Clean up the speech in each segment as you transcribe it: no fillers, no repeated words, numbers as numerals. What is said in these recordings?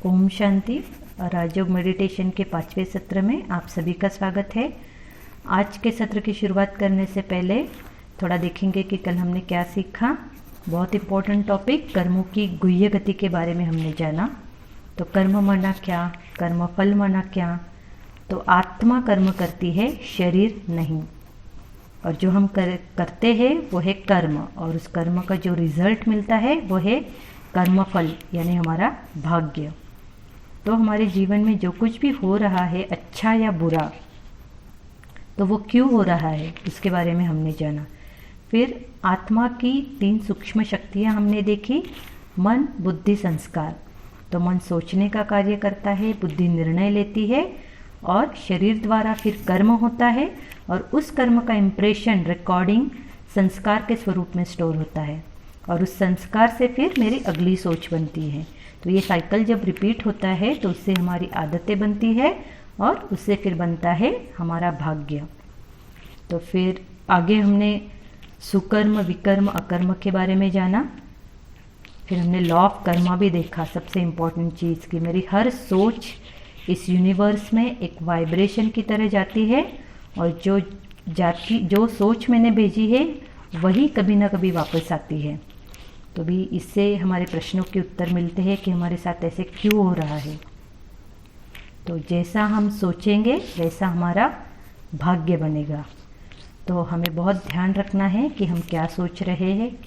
ओम शांति। राजयोग meditation के 5वें सत्र में आप सभी का स्वागत है। आज के सत्र की शुरुआत करने से पहले थोड़ा देखेंगे कि कल हमने क्या सीखा। बहुत इम्पोर्टेंट टॉपिक कर्मों की गुह्य गति के बारे में हमने जाना। तो कर्म माना क्या, कर्म फल माना क्या। तो आत्मा कर्म करती है, शरीर नहीं। और जो हम करते हैं वो है कर्म, और उस कर्म का जो रिजल्ट मिलता है वो है कर्मफल, यानी हमारा भाग्य। तो हमारे जीवन में जो कुछ भी हो रहा है, अच्छा या बुरा, तो वो क्यों हो रहा है इसके बारे में हमने जाना। फिर आत्मा की 3 सूक्ष्म शक्तियाँ हमने देखी। मन, बुद्धि, संस्कार। तो मन सोचने का कार्य करता है, बुद्धि निर्णय लेती है, और शरीर द्वारा फिर कर्म होता है, और उस कर्म का इम्प्रेशन, रिकॉर्डिंग संस्कार के स्वरूप में स्टोर होता है, और उस संस्कार से फिर मेरी अगली सोच बनती है। तो ये साइकिल जब रिपीट होता है तो उससे हमारी आदतें बनती है, और उससे फिर बनता है हमारा भाग्य। तो फिर आगे हमने सुकर्म, विकर्म, अकर्म के बारे में जाना। फिर हमने लॉ ऑफ कर्मा भी देखा, सबसे इम्पोर्टेंट चीज़ कि मेरी हर सोच इस यूनिवर्स में एक वाइब्रेशन की तरह जाती है, और जो सोच मैंने भेजी है वही कभी ना कभी वापस आती है। तो भी इससे हमारे प्रश्नों के उत्तर मिलते हैं कि हमारे साथ ऐसे क्यों हो रहा है। तो जैसा हम सोचेंगे वैसा हमारा भाग्य बनेगा। तो हमें बहुत ध्यान रखना है कि हम क्या सोच रहे हैं।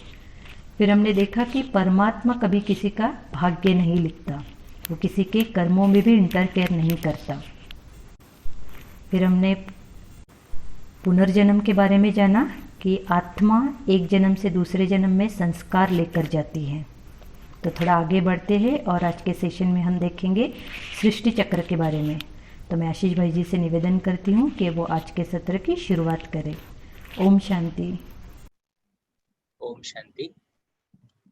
फिर हमने देखा कि परमात्मा कभी किसी का भाग्य नहीं लिखता, वो किसी के कर्मों में भी इंटरफेयर नहीं करता। फिर हमने पुनर्जन्म के बारे में जाना कि आत्मा एक जन्म से दूसरे जन्म में संस्कार लेकर जाती है। तो थोड़ा आगे बढ़ते हैं, और आज के सेशन में हम देखेंगे सृष्टि चक्र के बारे में। तो मैं आशीष भाई जी से निवेदन करती हूँ कि वो आज के सत्र की शुरुआत करें। ओम शांति। ओम शांति।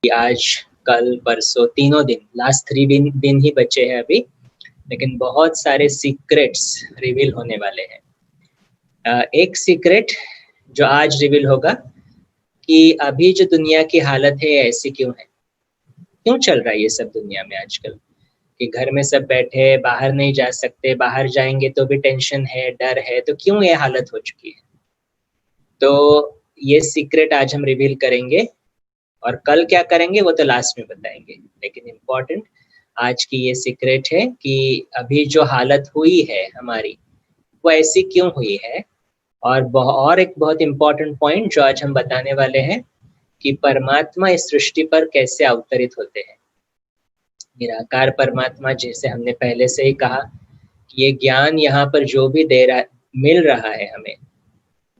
आज कल परसों तीनों दिन, लास्ट 3 दिन ही बचे हैं अभी, लेकिन बहुत सारे सीक्रेट्स रिवील होने वाले हैं। एक सीक्रेट जो आज रिवील होगा कि अभी जो दुनिया की हालत है ऐसी क्यों है, क्यों चल रहा है ये सब दुनिया में आजकल, कि घर में सब बैठे, बाहर नहीं जा सकते, बाहर जाएंगे तो भी टेंशन है, डर है, तो क्यों ये हालत हो चुकी है। तो ये सीक्रेट आज हम रिवील करेंगे, और कल क्या करेंगे वो तो लास्ट में बताएंगे। लेकिन इम्पोर्टेंट आज की ये सीक्रेट है कि अभी जो हालत हुई है हमारी वो ऐसी क्यों हुई है। और एक बहुत इम्पोर्टेंट पॉइंट जो आज हम बताने वाले हैं कि परमात्मा इस सृष्टि पर कैसे अवतरित होते हैं। निराकार परमात्मा, जैसे हमने पहले से ही कहा कि ये ज्ञान यहाँ पर जो भी मिल रहा है हमें,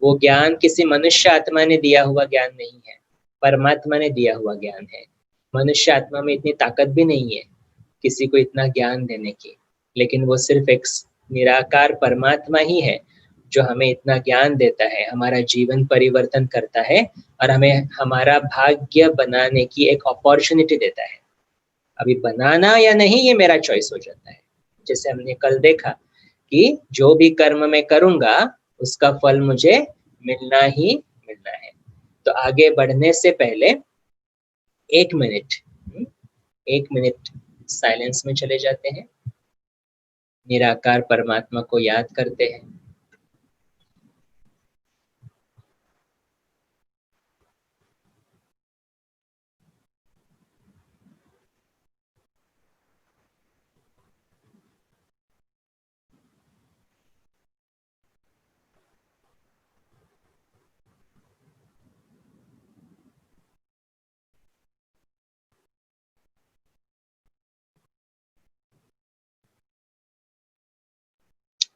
वो ज्ञान किसी मनुष्य आत्मा ने दिया हुआ ज्ञान नहीं है, परमात्मा ने दिया हुआ ज्ञान है। मनुष्य आत्मा में इतनी ताकत भी नहीं है किसी को इतना ज्ञान देने की, लेकिन वो सिर्फ एक निराकार परमात्मा ही है जो हमें इतना ज्ञान देता है, हमारा जीवन परिवर्तन करता है, और हमें हमारा भाग्य बनाने की एक अपॉर्चुनिटी देता है। अभी बनाना या नहीं ये मेरा चॉइस हो जाता है। जैसे हमने कल देखा कि जो भी कर्म मैं करूँगा उसका फल मुझे मिलना ही मिलना है। तो आगे बढ़ने से पहले 1 मिनट साइलेंस में चले जाते हैं, निराकार परमात्मा को याद करते हैं।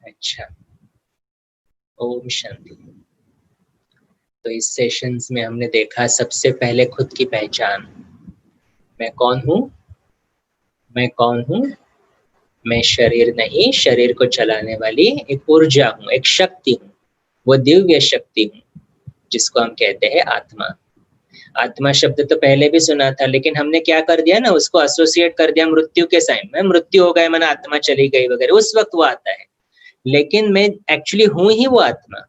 अच्छा, ओम शांति। तो इस सेशंस में हमने देखा सबसे पहले खुद की पहचान। मैं कौन हूँ? मैं कौन हूँ? मैं शरीर नहीं, शरीर को चलाने वाली एक ऊर्जा हूँ, एक शक्ति हूँ। वो दिव्य शक्ति हूँ जिसको हम कहते हैं आत्मा। आत्मा शब्द तो पहले भी सुना था, लेकिन हमने क्या कर दिया ना, उसको एसोसिएट कर दिया मृत्यु के साइन में। मृत्यु हो गए मैंने, आत्मा चली गई वगैरह, उस वक्त वो आता है। लेकिन मैं एक्चुअली हूँ ही वो आत्मा।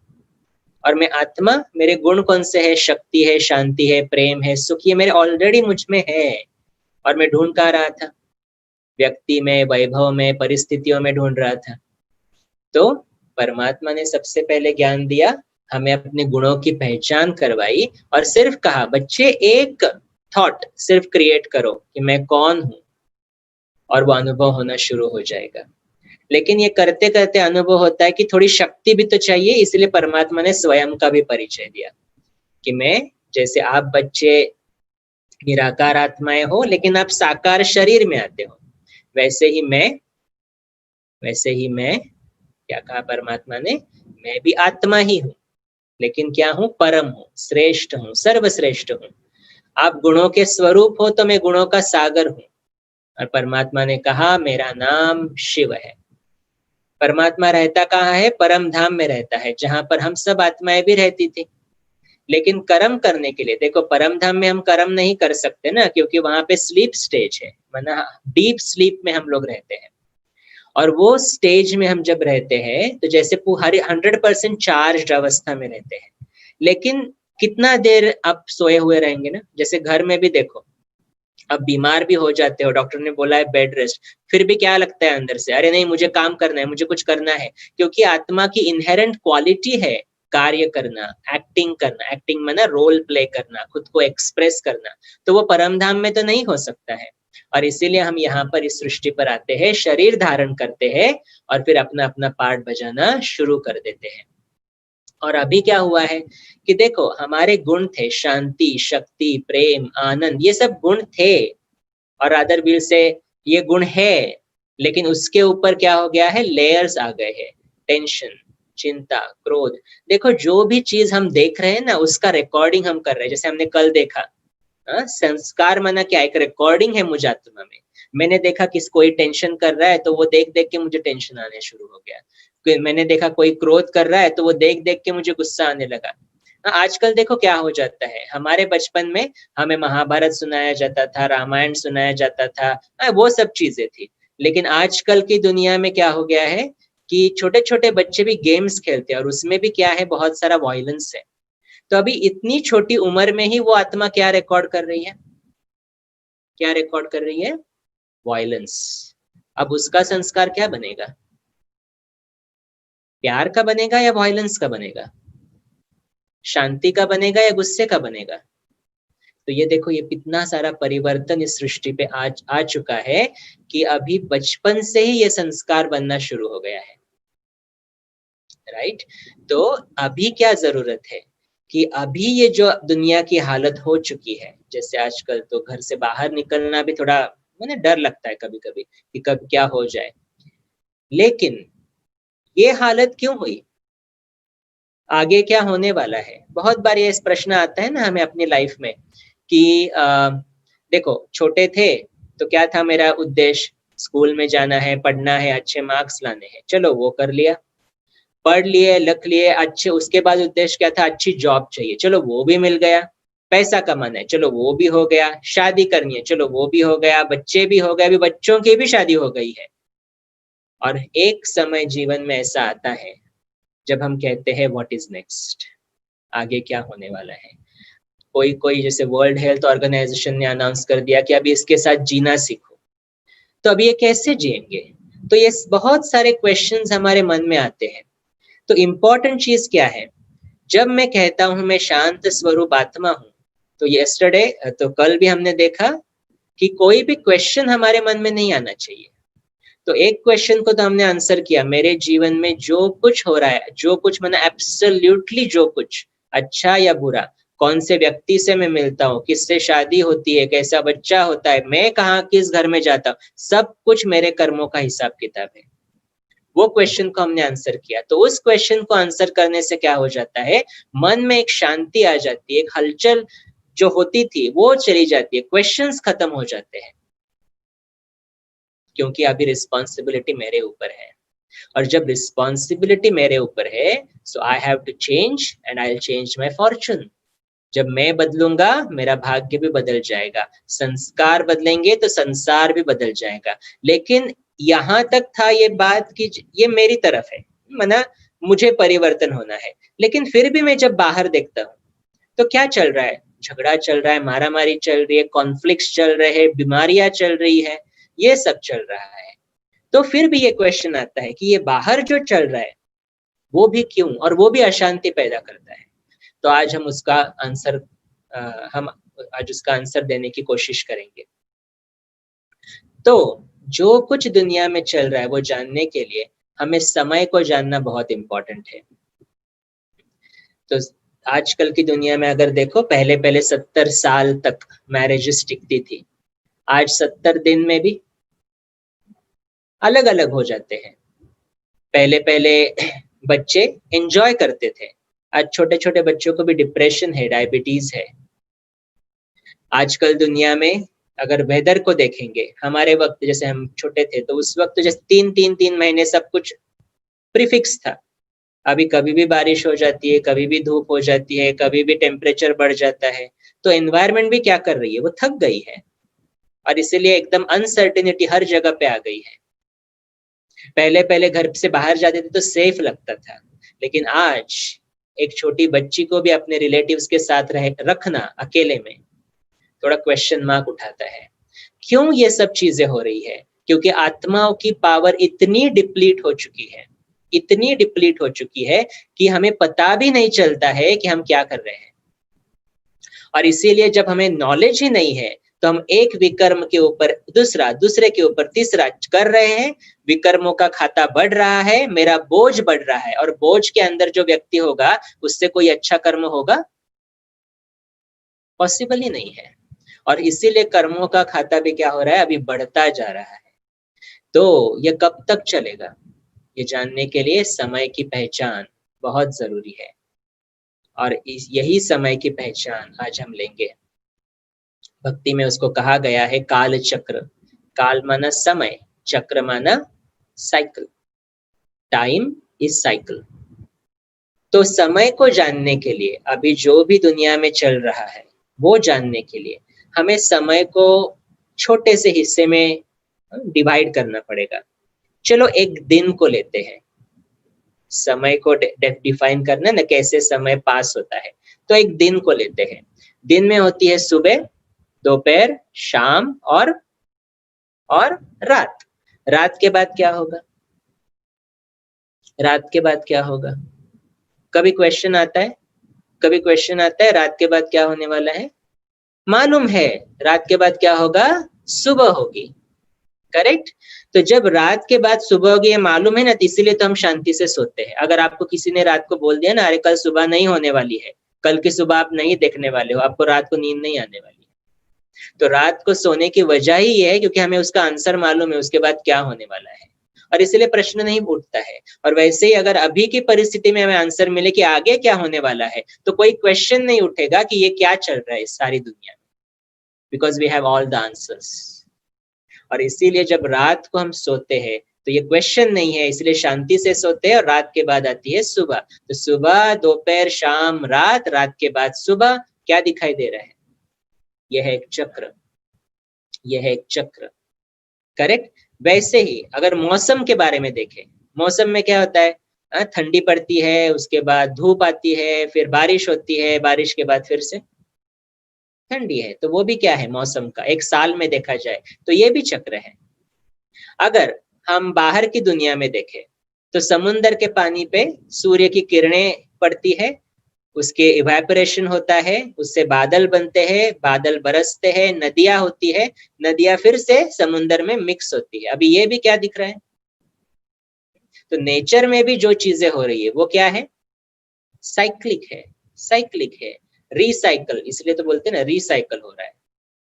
और मैं आत्मा, मेरे गुण कौन से है? शक्ति है, शांति है, प्रेम है, सुख, ये मेरे ऑलरेडी मुझ में है। और मैं ढूंढ कहाँ रहा था? व्यक्ति में, वैभव में, परिस्थितियों में ढूंढ रहा था। तो परमात्मा ने सबसे पहले ज्ञान दिया, हमें अपने गुणों की पहचान करवाई और सिर्फ कहा बच्चे एक थॉट सिर्फ क्रिएट करो कि मैं कौन हूं, और वो अनुभव होना शुरू हो जाएगा। लेकिन ये करते करते अनुभव होता है कि थोड़ी शक्ति भी तो चाहिए, इसलिए परमात्मा ने स्वयं का भी परिचय दिया कि मैं, जैसे आप बच्चे निराकार आत्माएं हो लेकिन आप साकार शरीर में आते हो, वैसे ही मैं क्या कहा परमात्मा ने, मैं भी आत्मा ही हूं, लेकिन क्या हूं, परम हूं, श्रेष्ठ हूं, सर्वश्रेष्ठ हूं। आप गुणों के स्वरूप हो तो मैं गुणों का सागर हूं। और परमात्मा ने कहा मेरा नाम शिव है। परमात्मा रहता कहाँ है, परम धाम में रहता है, जहां पर हम सब आत्माएं भी रहती थी। लेकिन कर्म करने के लिए, देखो परम धाम में हम कर्म नहीं कर सकते ना, क्योंकि वहां पे स्लीप स्टेज है, माना डीप स्लीप में हम लोग रहते हैं। और वो स्टेज में हम जब रहते हैं तो जैसे पूरी 100% चार्ज अवस्था में रहते हैं। लेकिन कितना देर आप सोए हुए रहेंगे ना, जैसे घर में भी देखो, अब बीमार भी हो जाते हो, डॉक्टर ने बोला है बेड रेस्ट, फिर भी क्या लगता है अंदर से, अरे नहीं मुझे काम करना है, मुझे कुछ करना है, क्योंकि आत्मा की इनहेरेंट क्वालिटी है कार्य करना, एक्टिंग करना, एक्टिंग माना रोल प्ले करना, खुद को एक्सप्रेस करना। तो वो परम धाम में तो नहीं हो सकता है, और इसीलिए हम यहाँ पर इस सृष्टि पर आते हैं, शरीर धारण करते हैं और फिर अपना अपना पार्ट बजाना शुरू कर देते हैं। और अभी क्या हुआ है कि देखो हमारे गुण थे, शांति, शक्ति, प्रेम, आनंद, ये सब गुण थे, और अदर विल से ये गुण है, लेकिन उसके ऊपर क्या हो गया है, लेयर्स आ गए हैं, टेंशन, चिंता, क्रोध। देखो जो भी चीज हम देख रहे हैं ना, उसका रिकॉर्डिंग हम कर रहे हैं। जैसे हमने कल देखा, संस्कार माना क्या, एक रिकॉर्डिंग है मुझ आत्मा में। मैंने देखा कि कोई टेंशन कर रहा है तो वो देख देख के मुझे टेंशन आने शुरू हो गया। मैंने देखा कोई क्रोध कर रहा है तो वो देख देख के मुझे गुस्सा आने लगा। आजकल देखो क्या हो जाता है, हमारे बचपन में हमें महाभारत सुनाया जाता था, रामायण सुनाया जाता था, वो सब चीजें थी। लेकिन आजकल की दुनिया में क्या हो गया है कि छोटे छोटे बच्चे भी गेम्स खेलते हैं, और उसमें भी क्या है, बहुत सारा वायलेंस है। तो अभी इतनी छोटी उम्र में ही वो आत्मा क्या रिकॉर्ड कर रही है, क्या रिकॉर्ड कर रही है, वायलेंस। अब उसका संस्कार क्या बनेगा, प्यार का बनेगा या वायलेंस का बनेगा, शांति का बनेगा या गुस्से का बनेगा। तो ये देखो, ये कितना सारा परिवर्तन इस सृष्टि पे आज आ चुका है कि अभी बचपन से ही ये संस्कार बनना शुरू हो गया है, राइट। तो अभी क्या जरूरत है कि अभी ये जो दुनिया की हालत हो चुकी है, जैसे आजकल तो घर से बाहर निकलना भी थोड़ा मुझे डर लगता है कभी कभी कि कब क्या हो जाए। लेकिन ये हालत क्यों हुई, आगे क्या होने वाला है, बहुत बार ये प्रश्न आता है ना हमें अपनी लाइफ में कि देखो छोटे थे तो क्या था मेरा उद्देश्य, स्कूल में जाना है, पढ़ना है, अच्छे मार्क्स लाने हैं, चलो वो कर लिया, पढ़ लिए, लिख लिए अच्छे। उसके बाद उद्देश्य क्या था, अच्छी जॉब चाहिए, चलो वो भी मिल गया। पैसा कमाना है, चलो वो भी हो गया। शादी करनी है, चलो वो भी हो गया। बच्चे भी हो गए, अभी बच्चों की भी शादी हो गई है। और एक समय जीवन में ऐसा आता है जब हम कहते हैं व्हाट इज नेक्स्ट, आगे क्या होने वाला है। कोई कोई जैसे वर्ल्ड हेल्थ ऑर्गेनाइजेशन ने अनाउंस कर दिया कि अभी इसके साथ जीना सीखो, तो अभी ये कैसे जिएंगे। तो ये बहुत सारे क्वेश्चंस हमारे मन में आते हैं। तो इम्पोर्टेंट चीज क्या है, जब मैं कहता हूं मैं शांत स्वरूप आत्मा हूं, तो यस्टरडे, तो कल भी हमने देखा कि कोई भी क्वेश्चन हमारे मन में नहीं आना चाहिए। तो एक क्वेश्चन को तो हमने आंसर किया, मेरे जीवन में जो कुछ हो रहा है, जो कुछ मैंने एब्सोल्युटली, जो कुछ अच्छा या बुरा, कौन से व्यक्ति से मैं मिलता हूँ, किससे शादी होती है, कैसा बच्चा होता है, मैं कहाँ किस घर में जाता हूँ, सब कुछ मेरे कर्मों का हिसाब किताब है। वो क्वेश्चन को हमने आंसर किया। तो उस क्वेश्चन को आंसर करने से क्या हो जाता है, मन में एक शांति आ जाती है, एक हलचल जो होती थी वो चली जाती है, क्वेश्चंस खत्म हो जाते हैं, क्योंकि अभी रिस्पॉन्सिबिलिटी मेरे ऊपर है। और जब रिस्पॉन्सिबिलिटी मेरे ऊपर है, so I have to change and I will change my fortune. जब मैं बदलूंगा मेरा भाग्य भी बदल जाएगा, संस्कार बदलेंगे तो संसार भी बदल जाएगा। लेकिन यहाँ तक था ये बात कि ये मेरी तरफ है, माना मुझे परिवर्तन होना है। लेकिन फिर भी मैं जब बाहर देखता हूँ तो क्या चल रहा है, झगड़ा चल रहा है, मारामारी चल रही है, कॉन्फ्लिक्ट्स चल रहे हैं, बीमारियां चल रही है। ये सब चल रहा है। तो फिर भी ये क्वेश्चन आता है कि ये बाहर जो चल रहा है वो भी क्यों, और वो भी अशांति पैदा करता है। तो आज हम उसका आंसर हम आज उसका आंसर देने की कोशिश करेंगे। तो जो कुछ दुनिया में चल रहा है वो जानने के लिए हमें समय को जानना बहुत इंपॉर्टेंट है। तो आजकल की दुनिया में अगर देखो, पहले पहले 70 साल तक मैरिजेस टिकती थी, आज 70 दिन में भी अलग अलग हो जाते हैं। पहले पहले बच्चे एंजॉय करते थे, आज छोटे छोटे बच्चों को भी डिप्रेशन है, डायबिटीज है। आजकल दुनिया में अगर वेदर को देखेंगे, हमारे वक्त जैसे हम छोटे थे तो उस वक्त जैसे 3 महीने सब कुछ प्रीफिक्स था। अभी कभी भी बारिश हो जाती है, कभी भी धूप हो जाती है, कभी भी टेम्परेचर बढ़ जाता है। तो एनवायरनमेंट भी क्या कर रही है, वो थक गई है, और इसीलिए एकदम अनसर्टेनिटी हर जगह पे आ गई है। पहले पहले घर से बाहर जाते थे तो सेफ लगता था, लेकिन आज एक छोटी बच्ची को भी अपने रिलेटिव्स के साथ रखना अकेले में थोड़ा क्वेश्चन मार्क उठाता है। क्यों ये सब चीजें हो रही है? क्योंकि आत्माओं की पावर इतनी डिप्लीट हो चुकी है, इतनी डिप्लीट हो चुकी है कि हमें पता भी नहीं चलता है कि हम क्या कर रहे हैं। और इसीलिए जब हमें नॉलेज ही नहीं है तो हम एक विकर्म के ऊपर दूसरा, दूसरे के ऊपर तीसरा कर रहे हैं। विकर्मों का खाता बढ़ रहा है, मेरा बोझ बढ़ रहा है, और बोझ के अंदर जो व्यक्ति होगा उससे कोई अच्छा कर्म होगा? पॉसिबल ही नहीं है। और इसीलिए कर्मों का खाता भी क्या हो रहा है, अभी बढ़ता जा रहा है। तो ये कब तक चलेगा, ये जानने के लिए समय की पहचान बहुत जरूरी है, और यही समय की पहचान आज हम लेंगे। भक्ति में उसको कहा गया है काल चक्र। काल माना समय, चक्र माना साइकिल, टाइम इज साइकिल। तो समय को जानने के लिए, अभी जो भी दुनिया में चल रहा है वो जानने के लिए हमें समय को छोटे से हिस्से में डिवाइड करना पड़ेगा। चलो एक दिन को लेते हैं, समय को डिफाइन करना ना, कैसे समय पास होता है। तो एक दिन को लेते हैं। दिन में होती है सुबह, दोपहर, शाम और रात। रात के बाद क्या होगा? रात के बाद क्या होगा? कभी क्वेश्चन आता है, कभी क्वेश्चन आता है रात के बाद क्या होने वाला है? मालूम है रात के बाद क्या होगा? सुबह होगी। करेक्ट? तो जब रात के बाद सुबह होगी ये मालूम है ना, तो इसीलिए तो हम शांति से सोते हैं। अगर आपको किसी ने रात को बोल दिया ना, अरे कल सुबह नहीं होने वाली है, कल की सुबह आप नहीं देखने वाले हो, आपको रात को नींद नहीं आने वाली है। तो रात को सोने की वजह ही ये है क्योंकि हमें उसका आंसर मालूम है उसके बाद क्या होने वाला है, और इसलिए प्रश्न नहीं उठता है। और वैसे ही अगर अभी की परिस्थिति में हमें आंसर मिले कि आगे क्या होने वाला है, तो कोई क्वेश्चन नहीं उठेगा कि ये क्या चल रहा है इस सारी दुनिया में, because we have all the answers. और इसीलिए जब रात को हम सोते हैं तो ये क्वेश्चन नहीं है, इसलिए शांति से सोते हैं। और रात के बाद आती है सुबह। तो सुबह, दोपहर, शाम, रात, रात के बाद सुबह, क्या दिखाई दे रहा है? यह है एक चक्र, यह है एक चक्र। करेक्ट? वैसे ही अगर मौसम के बारे में देखें, मौसम में क्या होता है? ठंडी पड़ती है, उसके बाद धूप आती है, फिर बारिश होती है, बारिश के बाद फिर से ठंडी है। तो वो भी क्या है? मौसम का एक साल में देखा जाए तो ये भी चक्र है। अगर हम बाहर की दुनिया में देखें तो समुन्द्र के पानी पे सूर्य की किरणें पड़ती है, उसके इवेपोरेशन होता है, उससे बादल बनते हैं, बादल बरसते हैं, नदियां होती है, नदियां फिर से समुन्द्र में मिक्स होती है। अभी ये भी क्या दिख रहा है? तो नेचर में भी जो चीजें हो रही है वो क्या है? साइक्लिक है, साइक्लिक है, रिसाइकल। इसलिए तो बोलते हैं ना, रिसाइकल हो रहा है।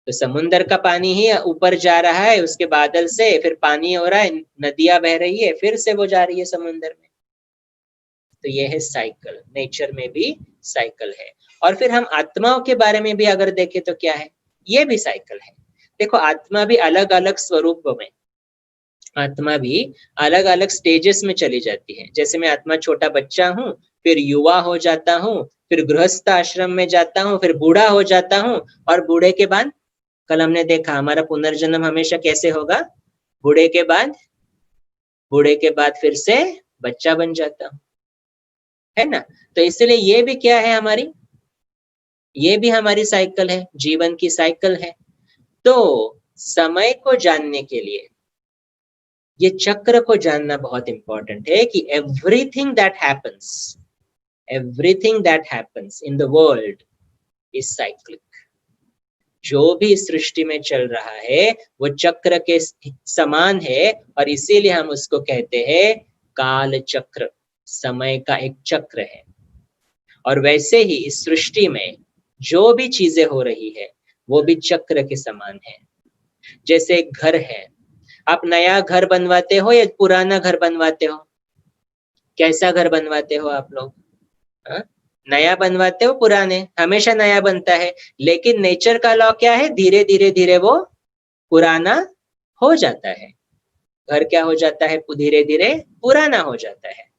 तो समुन्द्र का पानी ही ऊपर जा रहा है, उसके बादल से फिर पानी हो रहा है, नदियां बह रही है, फिर से वो जा रही है समुन्द्र में। तो ये है साइकिल, नेचर में भी साइकिल है। और फिर हम आत्माओं के बारे में भी अगर देखें तो क्या है? ये भी साइकिल है। देखो, आत्मा भी अलग अलग स्वरूप में, आत्मा भी अलग अलग स्टेजेस में चली जाती है। जैसे मैं आत्मा छोटा बच्चा हूँ, फिर युवा हो जाता हूँ, फिर गृहस्थ आश्रम में जाता हूँ, फिर बूढ़ा हो जाता हूँ, और बूढ़े के बाद कल हमने देखा हमारा पुनर्जन्म हमेशा कैसे होगा? बूढ़े के बाद, बूढ़े के बाद फिर से बच्चा बन जाता हूँ, है ना? तो इसलिए ये भी क्या है हमारी? ये भी हमारी साइकिल है, जीवन की साइकिल है। तो समय को जानने के लिए ये चक्र को जानना बहुत इंपॉर्टेंट है कि everything that happens in the world is cyclic. जो भी इस सृष्टि में चल रहा है वो चक्र के समान है, और इसीलिए हम उसको कहते हैं काल चक्र, समय का एक चक्र है। और वैसे ही इस सृष्टि में जो भी चीजें हो रही है वो भी चक्र के समान है। जैसे एक घर है, आप नया घर बनवाते हो या पुराना घर बनवाते हो? कैसा घर बनवाते हो आप लोग? नया बनवाते हो पुराने? हमेशा नया बनता है, लेकिन नेचर का लॉ क्या है? धीरे धीरे धीरे वो पुराना हो जाता है। घर क्या हो जाता है? धीरे धीरे पुराना हो जाता है।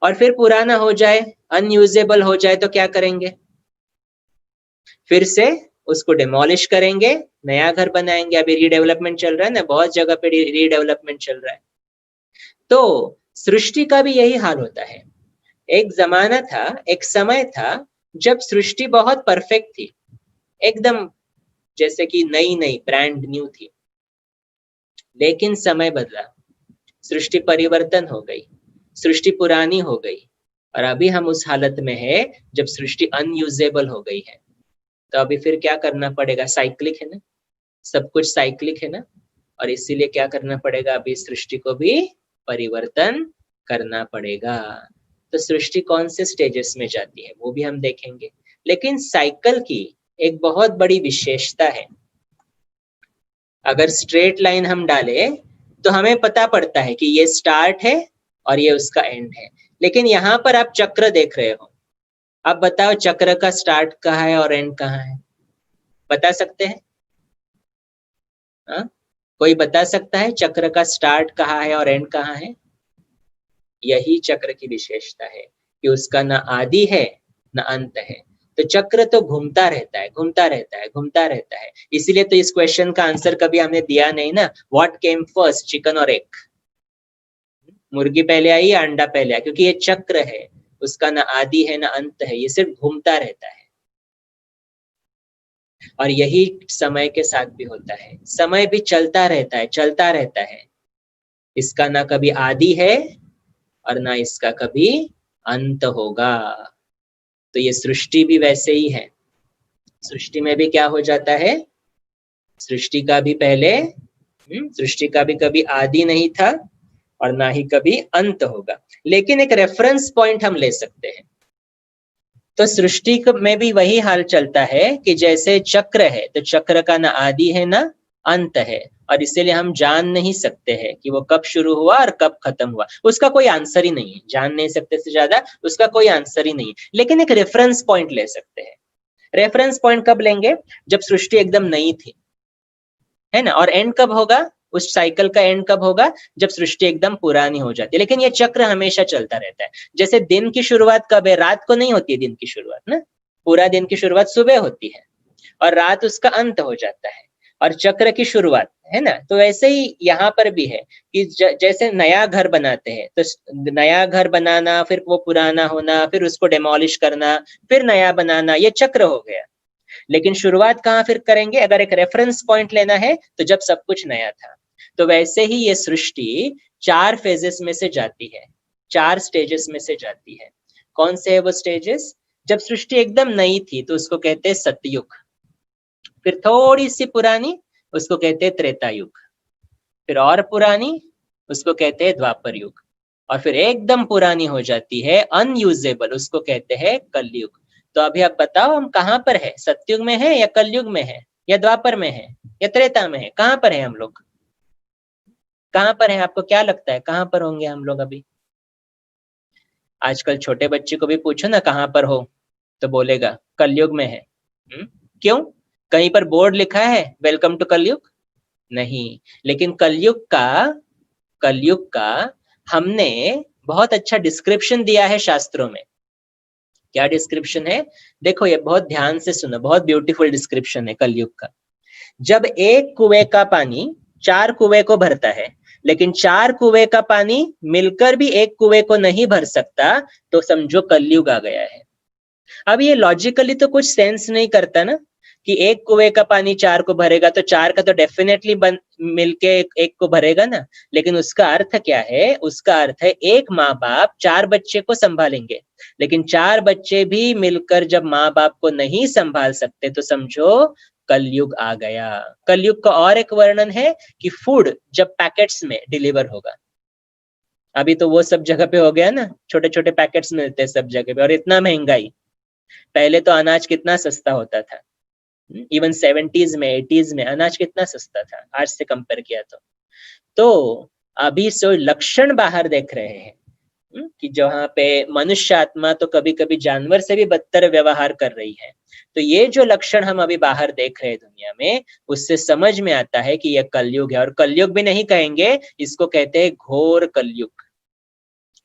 और फिर पुराना हो जाए, अनयूजेबल हो जाए तो क्या करेंगे? फिर से उसको डिमोलिश करेंगे, नया घर बनाएंगे। अभी रीडेवलपमेंट चल रहा है ना, बहुत जगह पे रीडेवलपमेंट चल रहा है। तो सृष्टि का भी यही हाल होता है। एक जमाना था, एक समय था जब सृष्टि बहुत परफेक्ट थी, एकदम जैसे कि नई नई ब्रांड न्यू थी। लेकिन समय बदला, सृष्टि परिवर्तन हो गई, सृष्टि पुरानी हो गई, और अभी हम उस हालत में है जब सृष्टि अनयूजेबल हो गई है। तो अभी फिर क्या करना पड़ेगा? साइक्लिक है ना, सब कुछ साइक्लिक है ना, और इसीलिए क्या करना पड़ेगा? अभी सृष्टि को भी परिवर्तन करना पड़ेगा। तो सृष्टि कौन से स्टेजेस में जाती है वो भी हम देखेंगे। लेकिन साइकिल की एक बहुत बड़ी विशेषता है। अगर स्ट्रेट लाइन हम डाले तो हमें पता पड़ता है कि ये स्टार्ट है और ये उसका एंड है। लेकिन यहाँ पर आप चक्र देख रहे हो, अब बताओ चक्र का स्टार्ट कहाँ है और एंड कहाँ है? बता सकते हैं? कोई बता सकता है चक्र का स्टार्ट कहाँ है और एंड कहाँ है? यही चक्र की विशेषता है कि उसका ना आदि है ना अंत है। तो चक्र तो घूमता रहता है, घूमता रहता है, घूमता रहता है। इसीलिए तो इस क्वेश्चन का आंसर कभी हमने दिया नहीं ना, व्हाट केम फर्स्ट, चिकन और एग? मुर्गी पहले आई या अंडा पहले आया? क्योंकि ये चक्र है, उसका ना आदि है ना अंत है, ये सिर्फ घूमता रहता है। और यही समय के साथ भी होता है, समय भी चलता रहता है, चलता रहता है। इसका ना कभी आदि है और ना इसका कभी अंत होगा। तो ये सृष्टि भी वैसे ही है। सृष्टि में भी क्या हो जाता है? सृष्टि का भी पहले सृष्टि का भी कभी आदि नहीं था और ना ही कभी अंत होगा। लेकिन एक रेफरेंस पॉइंट हम ले सकते हैं। तो सृष्टि में भी वही हाल चलता है कि जैसे चक्र है, तो चक्र का ना आदि है ना अंत है, और इसीलिए हम जान नहीं सकते हैं कि वो कब शुरू हुआ और कब खत्म हुआ। उसका कोई आंसर ही नहीं है, जान नहीं सकते से ज्यादा उसका कोई आंसर ही नहीं है। लेकिन एक रेफरेंस पॉइंट ले सकते हैं। रेफरेंस पॉइंट कब लेंगे? जब सृष्टि एकदम नई थी, है ना। और एंड कब होगा? उस साइकिल का एंड कब होगा? जब सृष्टि एकदम पुरानी हो जाती है। लेकिन ये चक्र हमेशा चलता रहता है। जैसे दिन की शुरुआत कब है? रात को नहीं होती है दिन की शुरुआत ना, पूरा दिन की शुरुआत सुबह होती है और रात उसका अंत हो जाता है, और चक्र की शुरुआत, है ना। तो वैसे ही यहाँ पर भी है कि जैसे नया घर बनाते हैं, तो नया घर बनाना, फिर वो पुराना होना, फिर उसको डेमोलिश करना, फिर नया बनाना, ये चक्र हो गया। लेकिन शुरुआत कहाँ फिर करेंगे? अगर एक रेफरेंस पॉइंट लेना है तो जब सब कुछ नया था। तो वैसे ही ये सृष्टि 4 फेजेस में से जाती है, 4 स्टेजेस में से जाती है। कौन से है वो स्टेजेस? जब सृष्टि एकदम नई थी तो उसको कहते हैं सतयुग, फिर थोड़ी सी पुरानी उसको कहते हैं त्रेता युग, फिर और पुरानी उसको कहते हैं द्वापर युग, और फिर एकदम पुरानी हो जाती है अनयूजेबल, उसको कहते हैं कलयुग। तो अभी आप बताओ हम कहाँ पर है? सतयुग में है या कलयुग में है या द्वापर में है या त्रेता में है? कहाँ पर है हम लोग? कहाँ पर है? आपको क्या लगता है कहाँ पर होंगे हम लोग अभी? आजकल छोटे बच्चे को भी पूछो ना कहाँ पर हो, तो बोलेगा कलयुग में है। क्यों? कहीं पर बोर्ड लिखा है वेलकम टू कलयुग? नहीं। लेकिन कलयुग का हमने बहुत अच्छा डिस्क्रिप्शन दिया है शास्त्रों में। क्या डिस्क्रिप्शन है? देखो, ये बहुत ध्यान से सुनो, बहुत ब्यूटीफुल डिस्क्रिप्शन है कलयुग का। जब एक कुएं का पानी 4 कुएं को भरता है, लेकिन 4 कुएं का पानी मिलकर भी एक कुएं को नहीं भर सकता, तो समझो कलयुग आ गया है। अब ये लॉजिकली तो कुछ सेंस नहीं करता ना। कि एक कुएं का पानी 4 को भरेगा तो 4 का तो डेफिनेटली मिलके एक को भरेगा ना। लेकिन उसका अर्थ क्या है? उसका अर्थ है एक माँ बाप 4 बच्चे को संभालेंगे, लेकिन 4 बच्चे भी मिलकर जब माँ बाप को नहीं संभाल सकते तो समझो कलयुग आ गया। कलयुग का और एक वर्णन है कि फूड जब पैकेट्स में डिलीवर होगा। अभी तो वो सब जगह पे हो गया ना, छोटे छोटे पैकेट्स मिलते हैं सब जगह पे, और इतना महंगाई। पहले तो अनाज कितना सस्ता होता था, इवन 70s में 80s में अनाज कितना सस्ता था आज से कंपेयर किया तो अभी सो लक्षण बाहर देख रहे हैं कि जहाँ पे मनुष्य आत्मा तो कभी कभी जानवर से भी बदतर व्यवहार कर रही है। तो ये जो लक्षण हम अभी बाहर देख रहे हैं दुनिया में, उससे समझ में आता है कि यह कलयुग है। और कलयुग भी नहीं कहेंगे, इसको कहते हैं घोर कलयुग।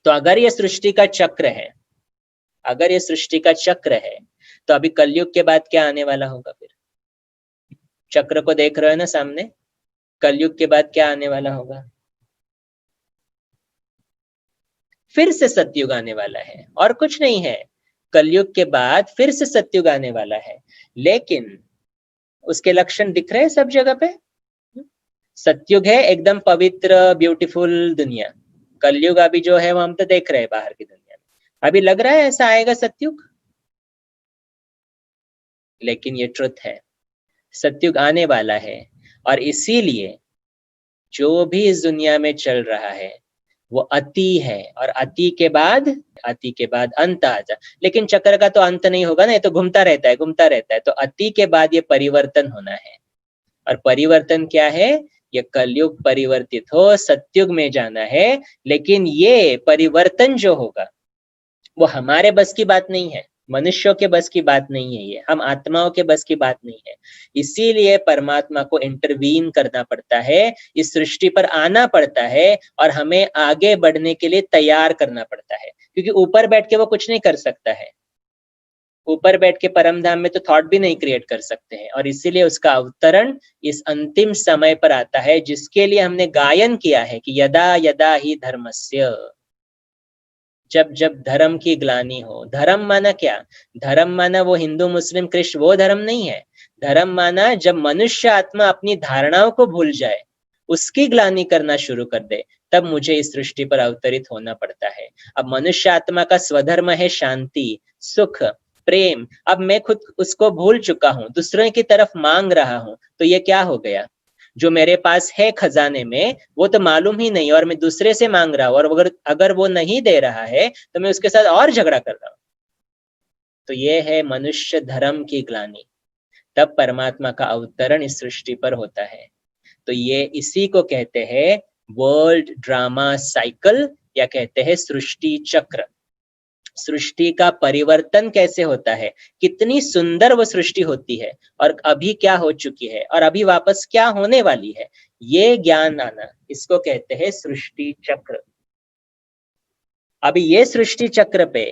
तो अगर ये सृष्टि का चक्र है, अगर ये सृष्टि का चक्र है, तो अभी कलयुग के बाद क्या आने वाला होगा? फिर चक्र को देख रहे हो ना सामने, कलयुग के बाद क्या आने वाला होगा? फिर से सतयुग आने वाला है, और कुछ नहीं है। कलयुग के बाद फिर से सतयुग आने वाला है, लेकिन उसके लक्षण दिख रहे हैं सब जगह पे। सतयुग है एकदम पवित्र ब्यूटीफुल दुनिया, कलयुग अभी जो है वो हम तो देख रहे हैं बाहर की दुनिया में। अभी लग रहा है ऐसा आएगा सतयुग, लेकिन ये ट्रुथ है, सतयुग आने वाला है। और इसीलिए जो भी इस दुनिया में चल रहा है वो अति है, और अति के बाद अंत आ जा। लेकिन चक्र का तो अंत नहीं होगा ना, ये तो घूमता रहता है, घूमता रहता है। तो अति के बाद ये परिवर्तन होना है, और परिवर्तन क्या है? ये कलयुग परिवर्तित हो सतयुग में जाना है। लेकिन ये परिवर्तन जो होगा वो हमारे बस की बात नहीं है, मनुष्यों के बस की बात नहीं है, ये हम आत्माओं के बस की बात नहीं है। इसीलिए परमात्मा को इंटरवीन करना पड़ता है, इस सृष्टि पर आना पड़ता है, और हमें आगे बढ़ने के लिए तैयार करना पड़ता है। क्योंकि ऊपर बैठ के वो कुछ नहीं कर सकता है, ऊपर बैठ के परम धाम में तो थॉट भी नहीं क्रिएट कर सकते हैं। और इसीलिए उसका अवतरण इस अंतिम समय पर आता है, जिसके लिए हमने गायन किया है कि यदा यदा ही धर्मस्य, जब जब धर्म की ग्लानि हो। धर्म माना क्या? धर्म माना वो हिंदू मुस्लिम क्रिश्चियन वो धर्म नहीं है। धर्म माना जब मनुष्य आत्मा अपनी धारणाओं को भूल जाए, उसकी ग्लानि करना शुरू कर दे, तब मुझे इस सृष्टि पर अवतरित होना पड़ता है। अब मनुष्य आत्मा का स्वधर्म है शांति, सुख, प्रेम। अब मैं खुद उसको भूल चुका हूं, दूसरों की तरफ मांग रहा हूं, तो ये क्या हो गया? जो मेरे पास है खजाने में वो तो मालूम ही नहीं, और मैं दूसरे से मांग रहा हूं, और अगर वो नहीं दे रहा है तो मैं उसके साथ और झगड़ा कर रहा हूं। तो ये है मनुष्य धर्म की ग्लानि। तब परमात्मा का अवतरण इस सृष्टि पर होता है। तो ये इसी को कहते हैं वर्ल्ड ड्रामा साइकिल, या कहते हैं सृष्टि चक्र। सृष्टि का परिवर्तन कैसे होता है, कितनी सुंदर वो सृष्टि होती है, और अभी क्या हो चुकी है, और अभी वापस क्या होने वाली है, ये ज्ञान आना, इसको कहते हैं सृष्टि चक्र। अभी ये सृष्टि चक्र पे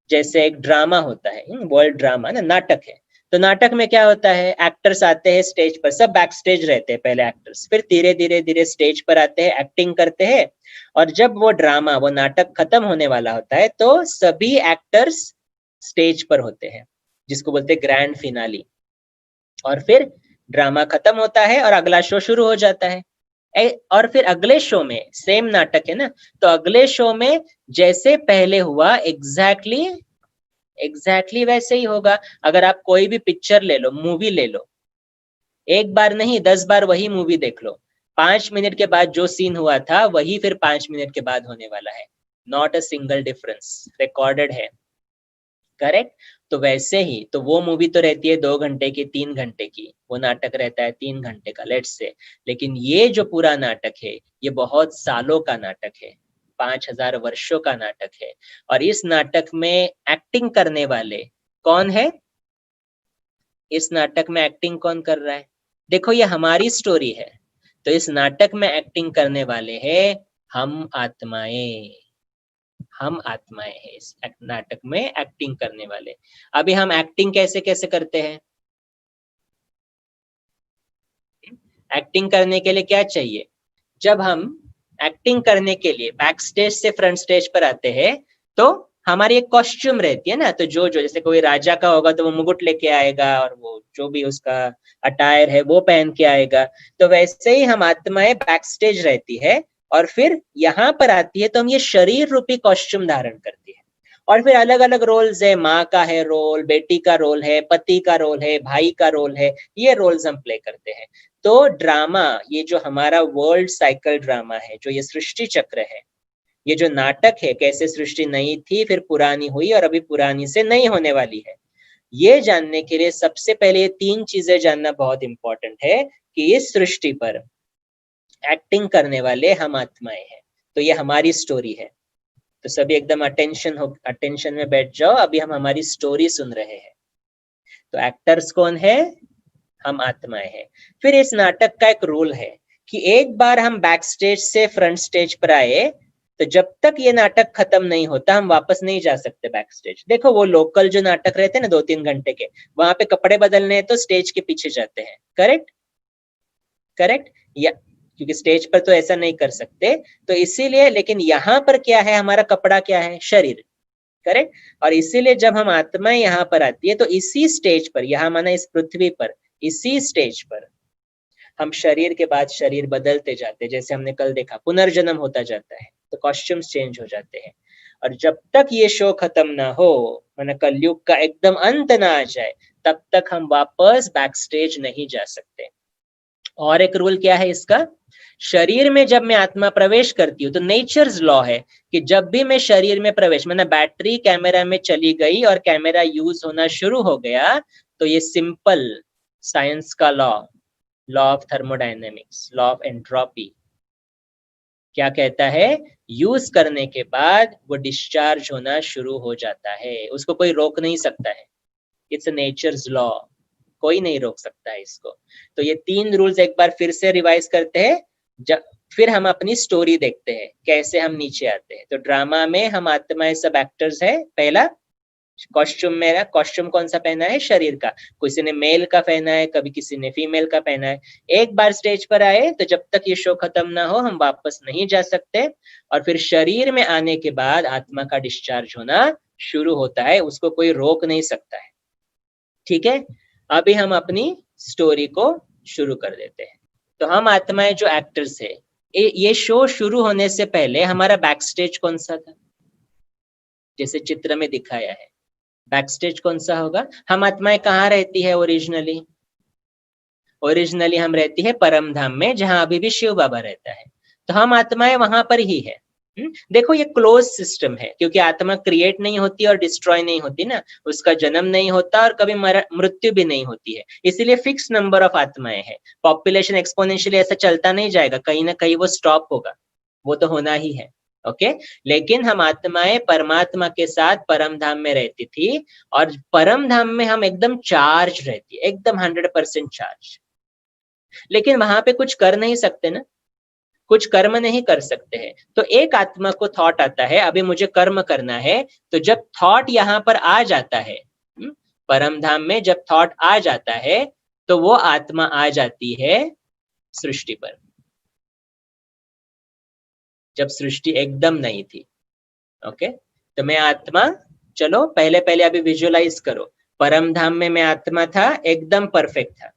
जैसे एक ड्रामा होता है, वर्ल्ड ड्रामा ना, नाटक है। तो नाटक में क्या होता है? एक्टर्स आते हैं स्टेज पर, सब बैक स्टेज रहते हैं पहले एक्टर्स, फिर धीरे धीरे धीरे स्टेज पर आते हैं, एक्टिंग करते हैं। और जब वो ड्रामा, वो नाटक खत्म होने वाला होता है, तो सभी एक्टर्स स्टेज पर होते हैं, जिसको बोलते हैं ग्रैंड फिनाली। और फिर ड्रामा खत्म होता है और अगला शो शुरू हो जाता है। और फिर अगले शो में सेम नाटक है ना, तो अगले शो में जैसे पहले हुआ एग्जैक्टली वैसे ही होगा। अगर आप कोई भी पिक्चर ले लो, मूवी ले लो, एक बार नहीं 10 बार वही मूवी देख लो, 5 मिनट के बाद जो सीन हुआ था वही फिर 5 मिनट के बाद होने वाला है। Not a single difference, recorded है। करेक्ट? तो वैसे ही तो वो मूवी तो रहती है 2 घंटे की, 3 घंटे की, वो नाटक रहता है 3 घंटे का, लेट्स से। लेकिन ये जो पूरा नाटक है ये बहुत सालों का नाटक है, 5000 वर्षों का नाटक है। और इस नाटक में एक्टिंग करने वाले कौन है? इस नाटक में एक्टिंग कौन कर रहा है? देखो ये हमारी स्टोरी है, तो इस नाटक में एक्टिंग करने वाले हैं हम आत्माएं। हम आत्माएं हैं इस नाटक में एक्टिंग करने वाले। अभी हम एक्टिंग कैसे कैसे करते हैं? एक्टिंग करने के लिए क्या चाहिए? जब हम एक्टिंग करने के लिए बैक स्टेज से फ्रंट स्टेज पर आते हैं, तो हमारी एक कॉस्ट्यूम रहती है ना, तो जो जो जैसे कोई राजा का होगा तो वो मुकुट लेके आएगा और वो जो भी उसका अटायर है वो पहन के आएगा। तो वैसे ही हम आत्माएं बैक स्टेज रहती है और फिर यहाँ पर आती है तो हम ये शरीर रूपी कॉस्ट्यूम धारण करती है। और फिर अलग अलग रोल्स है, माँ का है रोल, बेटी का रोल है, पति का रोल है, भाई का रोल है, ये रोल्स हम प्ले करते हैं। तो ड्रामा, ये जो हमारा वर्ल्ड साइकिल ड्रामा है, जो ये सृष्टि चक्र है, ये जो नाटक है, कैसे सृष्टि नई थी फिर पुरानी हुई और अभी पुरानी से नई होने वाली है, ये जानने के लिए सबसे पहले ये 3 चीजें जानना बहुत इंपॉर्टेंट है कि इस सृष्टि पर एक्टिंग करने वाले हम आत्माएं हैं। तो ये हमारी स्टोरी है। तो सभी एकदम अटेंशन में बैठ जाओ, अभी हम हमारी स्टोरी सुन रहे हैं। तो एक्टर्स कौन है? हम आत्माएं हैं। फिर इस नाटक का एक रूल है कि एक बार हम बैक स्टेज से फ्रंट स्टेज पर आए तो जब तक ये नाटक खत्म नहीं होता हम वापस नहीं जा सकते बैक स्टेज। देखो वो लोकल जो नाटक रहते हैं ना 2-3 घंटे के, वहां पे कपड़े बदलने हैं तो स्टेज के पीछे जाते हैं, करेक्ट करेक्ट, या क्योंकि स्टेज पर तो ऐसा नहीं कर सकते, तो इसीलिए। लेकिन यहाँ पर क्या है, हमारा कपड़ा क्या है? शरीर, करेक्ट। और इसीलिए जब हम आत्माएं यहाँ पर आती है तो इसी स्टेज पर, यहाँ माना इस पृथ्वी पर, इसी स्टेज पर हम शरीर के बाद शरीर बदलते जाते हैं। जैसे हमने कल देखा पुनर्जन्म होता जाता है, तो कॉस्ट्यूम्स चेंज हो जाते हैं। और जब तक ये शो खत्म ना हो, माना कलयुग का एकदम अंत ना आ जाए, तब तक हम वापस बैक स्टेज नहीं जा सकते। और एक रूल क्या है इसका? शरीर में जब मैं आत्मा प्रवेश करती हूँ तो नेचर्स लॉ है कि जब भी मैं शरीर में प्रवेश, मैंने बैटरी कैमरा में चली गई और कैमरा यूज होना शुरू हो गया, तो ये सिंपल साइंस का law, law of thermodynamics, law of entropy क्या कहता है? यूज करने के बाद वो डिस्चार्ज होना शुरू हो जाता है, उसको कोई रोक नहीं सकता है। इट्स अ नेचर्स लॉ, कोई नहीं रोक सकता है इसको। तो ये 3 रूल्स एक बार फिर से रिवाइज करते हैं, फिर हम अपनी स्टोरी देखते हैं कैसे हम नीचे आते हैं। तो ड्रामा में हम आत्माएं सब एक्टर्स है। पहला कॉस्ट्यूम, मेरा कॉस्ट्यूम कौन सा पहना है? शरीर का। किसी ने मेल का पहना है, कभी किसी ने फीमेल का पहना है। एक बार स्टेज पर आए तो जब तक ये शो खत्म ना हो हम वापस नहीं जा सकते। और फिर शरीर में आने के बाद आत्मा का डिस्चार्ज होना शुरू होता है, उसको कोई रोक नहीं सकता है। ठीक है, अभी हम अपनी स्टोरी को शुरू कर देते हैं। तो हम आत्माएं जो एक्टर्स है, ये शो शुरू होने से पहले हमारा बैक स्टेज कौन सा था? जैसे चित्र में दिखाया है, बैक स्टेज कौन सा होगा? हम आत्माएं कहाँ रहती है ओरिजिनली? ओरिजिनली हम रहती है परम धाम में, जहां अभी भी शिव बाबा रहता है। तो हम आत्माएं वहां पर ही है। देखो ये क्लोज सिस्टम है, क्योंकि आत्मा क्रिएट नहीं होती और डिस्ट्रॉय नहीं होती ना, उसका जन्म नहीं होता और कभी मृत्यु भी नहीं होती है। इसीलिए फिक्स नंबर ऑफ आत्माएं है। पॉपुलेशन एक्सपोनेंशियली ऐसा चलता नहीं जाएगा, कहीं ना कहीं वो स्टॉप होगा, वो तो होना ही है। ओके, लेकिन हम आत्माएं परमात्मा के साथ परम धाम में रहती थी, और परम धाम में हम एकदम चार्ज रहती है, एकदम 100% चार्ज। लेकिन वहां पे कुछ कर नहीं सकते ना, कुछ कर्म नहीं कर सकते हैं। तो एक आत्मा को थॉट आता है अभी मुझे कर्म करना है, तो जब थॉट यहाँ पर आ जाता है, परम धाम में जब थॉट आ जाता है, तो वो आत्मा आ जाती है सृष्टि पर, जब सृष्टि एकदम नहीं थी। ओके, तो मैं आत्मा, चलो पहले पहले अभी विजुअलाइज करो, परम धाम में मैं आत्मा था, एकदम परफेक्ट था,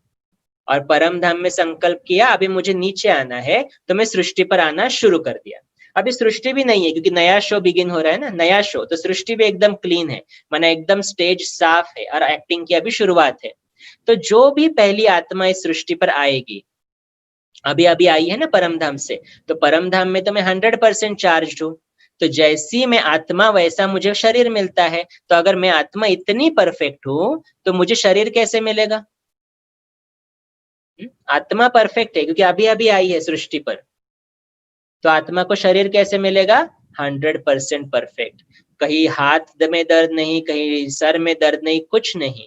और परम धाम में संकल्प किया अभी मुझे नीचे आना है, तो मैं सृष्टि पर आना शुरू कर दिया। अभी सृष्टि भी नहीं है, क्योंकि नया शो बिगिन हो रहा है ना, नया शो, तो सृष्टि भी एकदम क्लीन है, माना एकदम स्टेज साफ है और एक्टिंग की अभी शुरुआत है। तो जो भी पहली आत्मा इस सृष्टि पर आएगी, अभी अभी आई है ना परम धाम से, तो परम धाम में तो मैं 100% चार्ज हूँ। तो जैसी मैं आत्मा वैसा मुझे शरीर मिलता है। तो अगर मैं आत्मा इतनी परफेक्ट हूँ तो मुझे शरीर कैसे मिलेगा? आत्मा परफेक्ट है क्योंकि अभी अभी आई है सृष्टि पर, तो आत्मा को शरीर कैसे मिलेगा? 100% परफेक्ट। कहीं हाथ में दर्द नहीं, कहीं सर में दर्द नहीं, कुछ नहीं,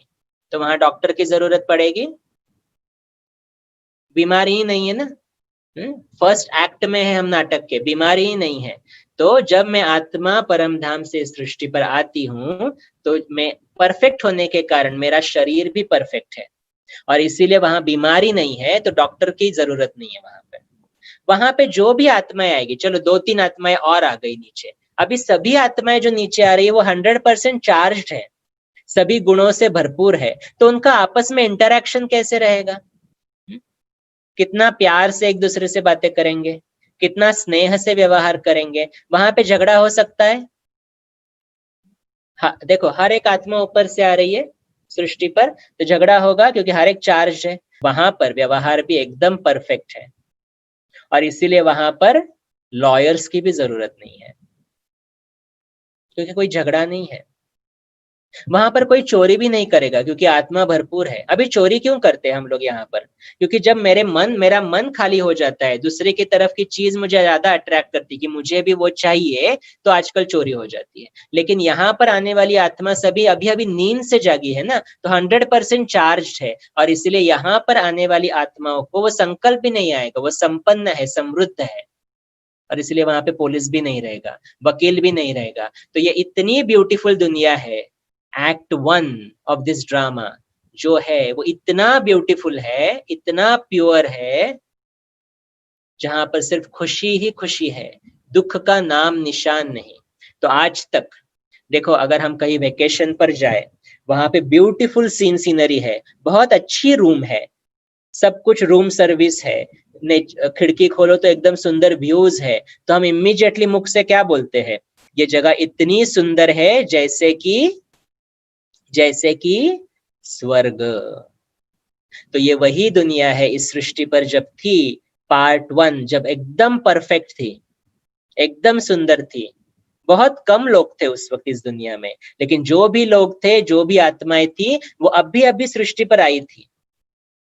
तो वहां डॉक्टर की जरूरत पड़ेगी? बीमारी ही नहीं है ना। फर्स्ट एक्ट में है हम नाटक के, बीमारी ही नहीं है। तो जब मैं आत्मा परम धाम से सृष्टि पर आती हूँ, तो मैं परफेक्ट होने के कारण मेरा शरीर भी परफेक्ट है, और इसीलिए वहां बीमारी नहीं है, तो डॉक्टर की जरूरत नहीं है वहां पे। वहां पे जो भी आत्माएं आएगी, चलो 2-3 आत्माएं और आ गई नीचे, अभी सभी आत्माएं जो नीचे आ रही है वो 100% चार्ज्ड है, सभी गुणों से भरपूर है, तो उनका आपस में इंटरैक्शन कैसे रहेगा? कितना प्यार से एक दूसरे से बातें करेंगे, कितना स्नेह से व्यवहार करेंगे, वहां पे झगड़ा हो सकता है? हाँ देखो, हर एक आत्मा ऊपर से आ रही है सृष्टि पर, तो झगड़ा होगा क्योंकि हर एक चार्ज है। वहां पर व्यवहार भी एकदम परफेक्ट है, और इसीलिए वहां पर लॉयर्स की भी जरूरत नहीं है, क्योंकि कोई झगड़ा नहीं है। वहां पर कोई चोरी भी नहीं करेगा क्योंकि आत्मा भरपूर है। अभी चोरी क्यों करते हैं हम लोग यहाँ पर? क्योंकि जब मेरा मन खाली हो जाता है, दूसरे की तरफ की चीज मुझे ज्यादा अट्रैक्ट करती कि मुझे भी वो चाहिए, तो आजकल चोरी हो जाती है। लेकिन यहाँ पर आने वाली आत्मा सभी अभी अभी नींद से जागी है ना, तो 100% चार्ज है, और इसलिए यहाँ पर आने वाली आत्माओं को वो संकल्प भी नहीं आएगा, वो संपन्न है, समृद्ध है, और इसलिए वहां पे पुलिस भी नहीं रहेगा, वकील भी नहीं रहेगा। तो ये इतनी ब्यूटीफुल दुनिया है। एक्ट 1 ऑफ दिस ड्रामा जो है वो इतना ब्यूटीफुल है, इतना प्योर है, जहां पर सिर्फ खुशी ही खुशी है, दुख का नाम निशान नहीं। तो आज तक देखो, अगर हम कहीं वेकेशन पर जाए, वहां पे ब्यूटीफुल सीनरी है, बहुत अच्छी रूम है, सब कुछ रूम सर्विस है, खिड़की खोलो तो एकदम सुंदर व्यूज है, तो हम इमीडिएटली मुख से क्या बोलते हैं? ये जगह इतनी सुंदर है जैसे कि स्वर्ग। तो ये वही दुनिया है इस सृष्टि पर जब थी, पार्ट 1 जब एकदम परफेक्ट थी, एकदम सुंदर थी। बहुत कम लोग थे उस वक्त इस दुनिया में, लेकिन जो भी लोग थे, जो भी आत्माएं थी, वो अभी सृष्टि पर आई थी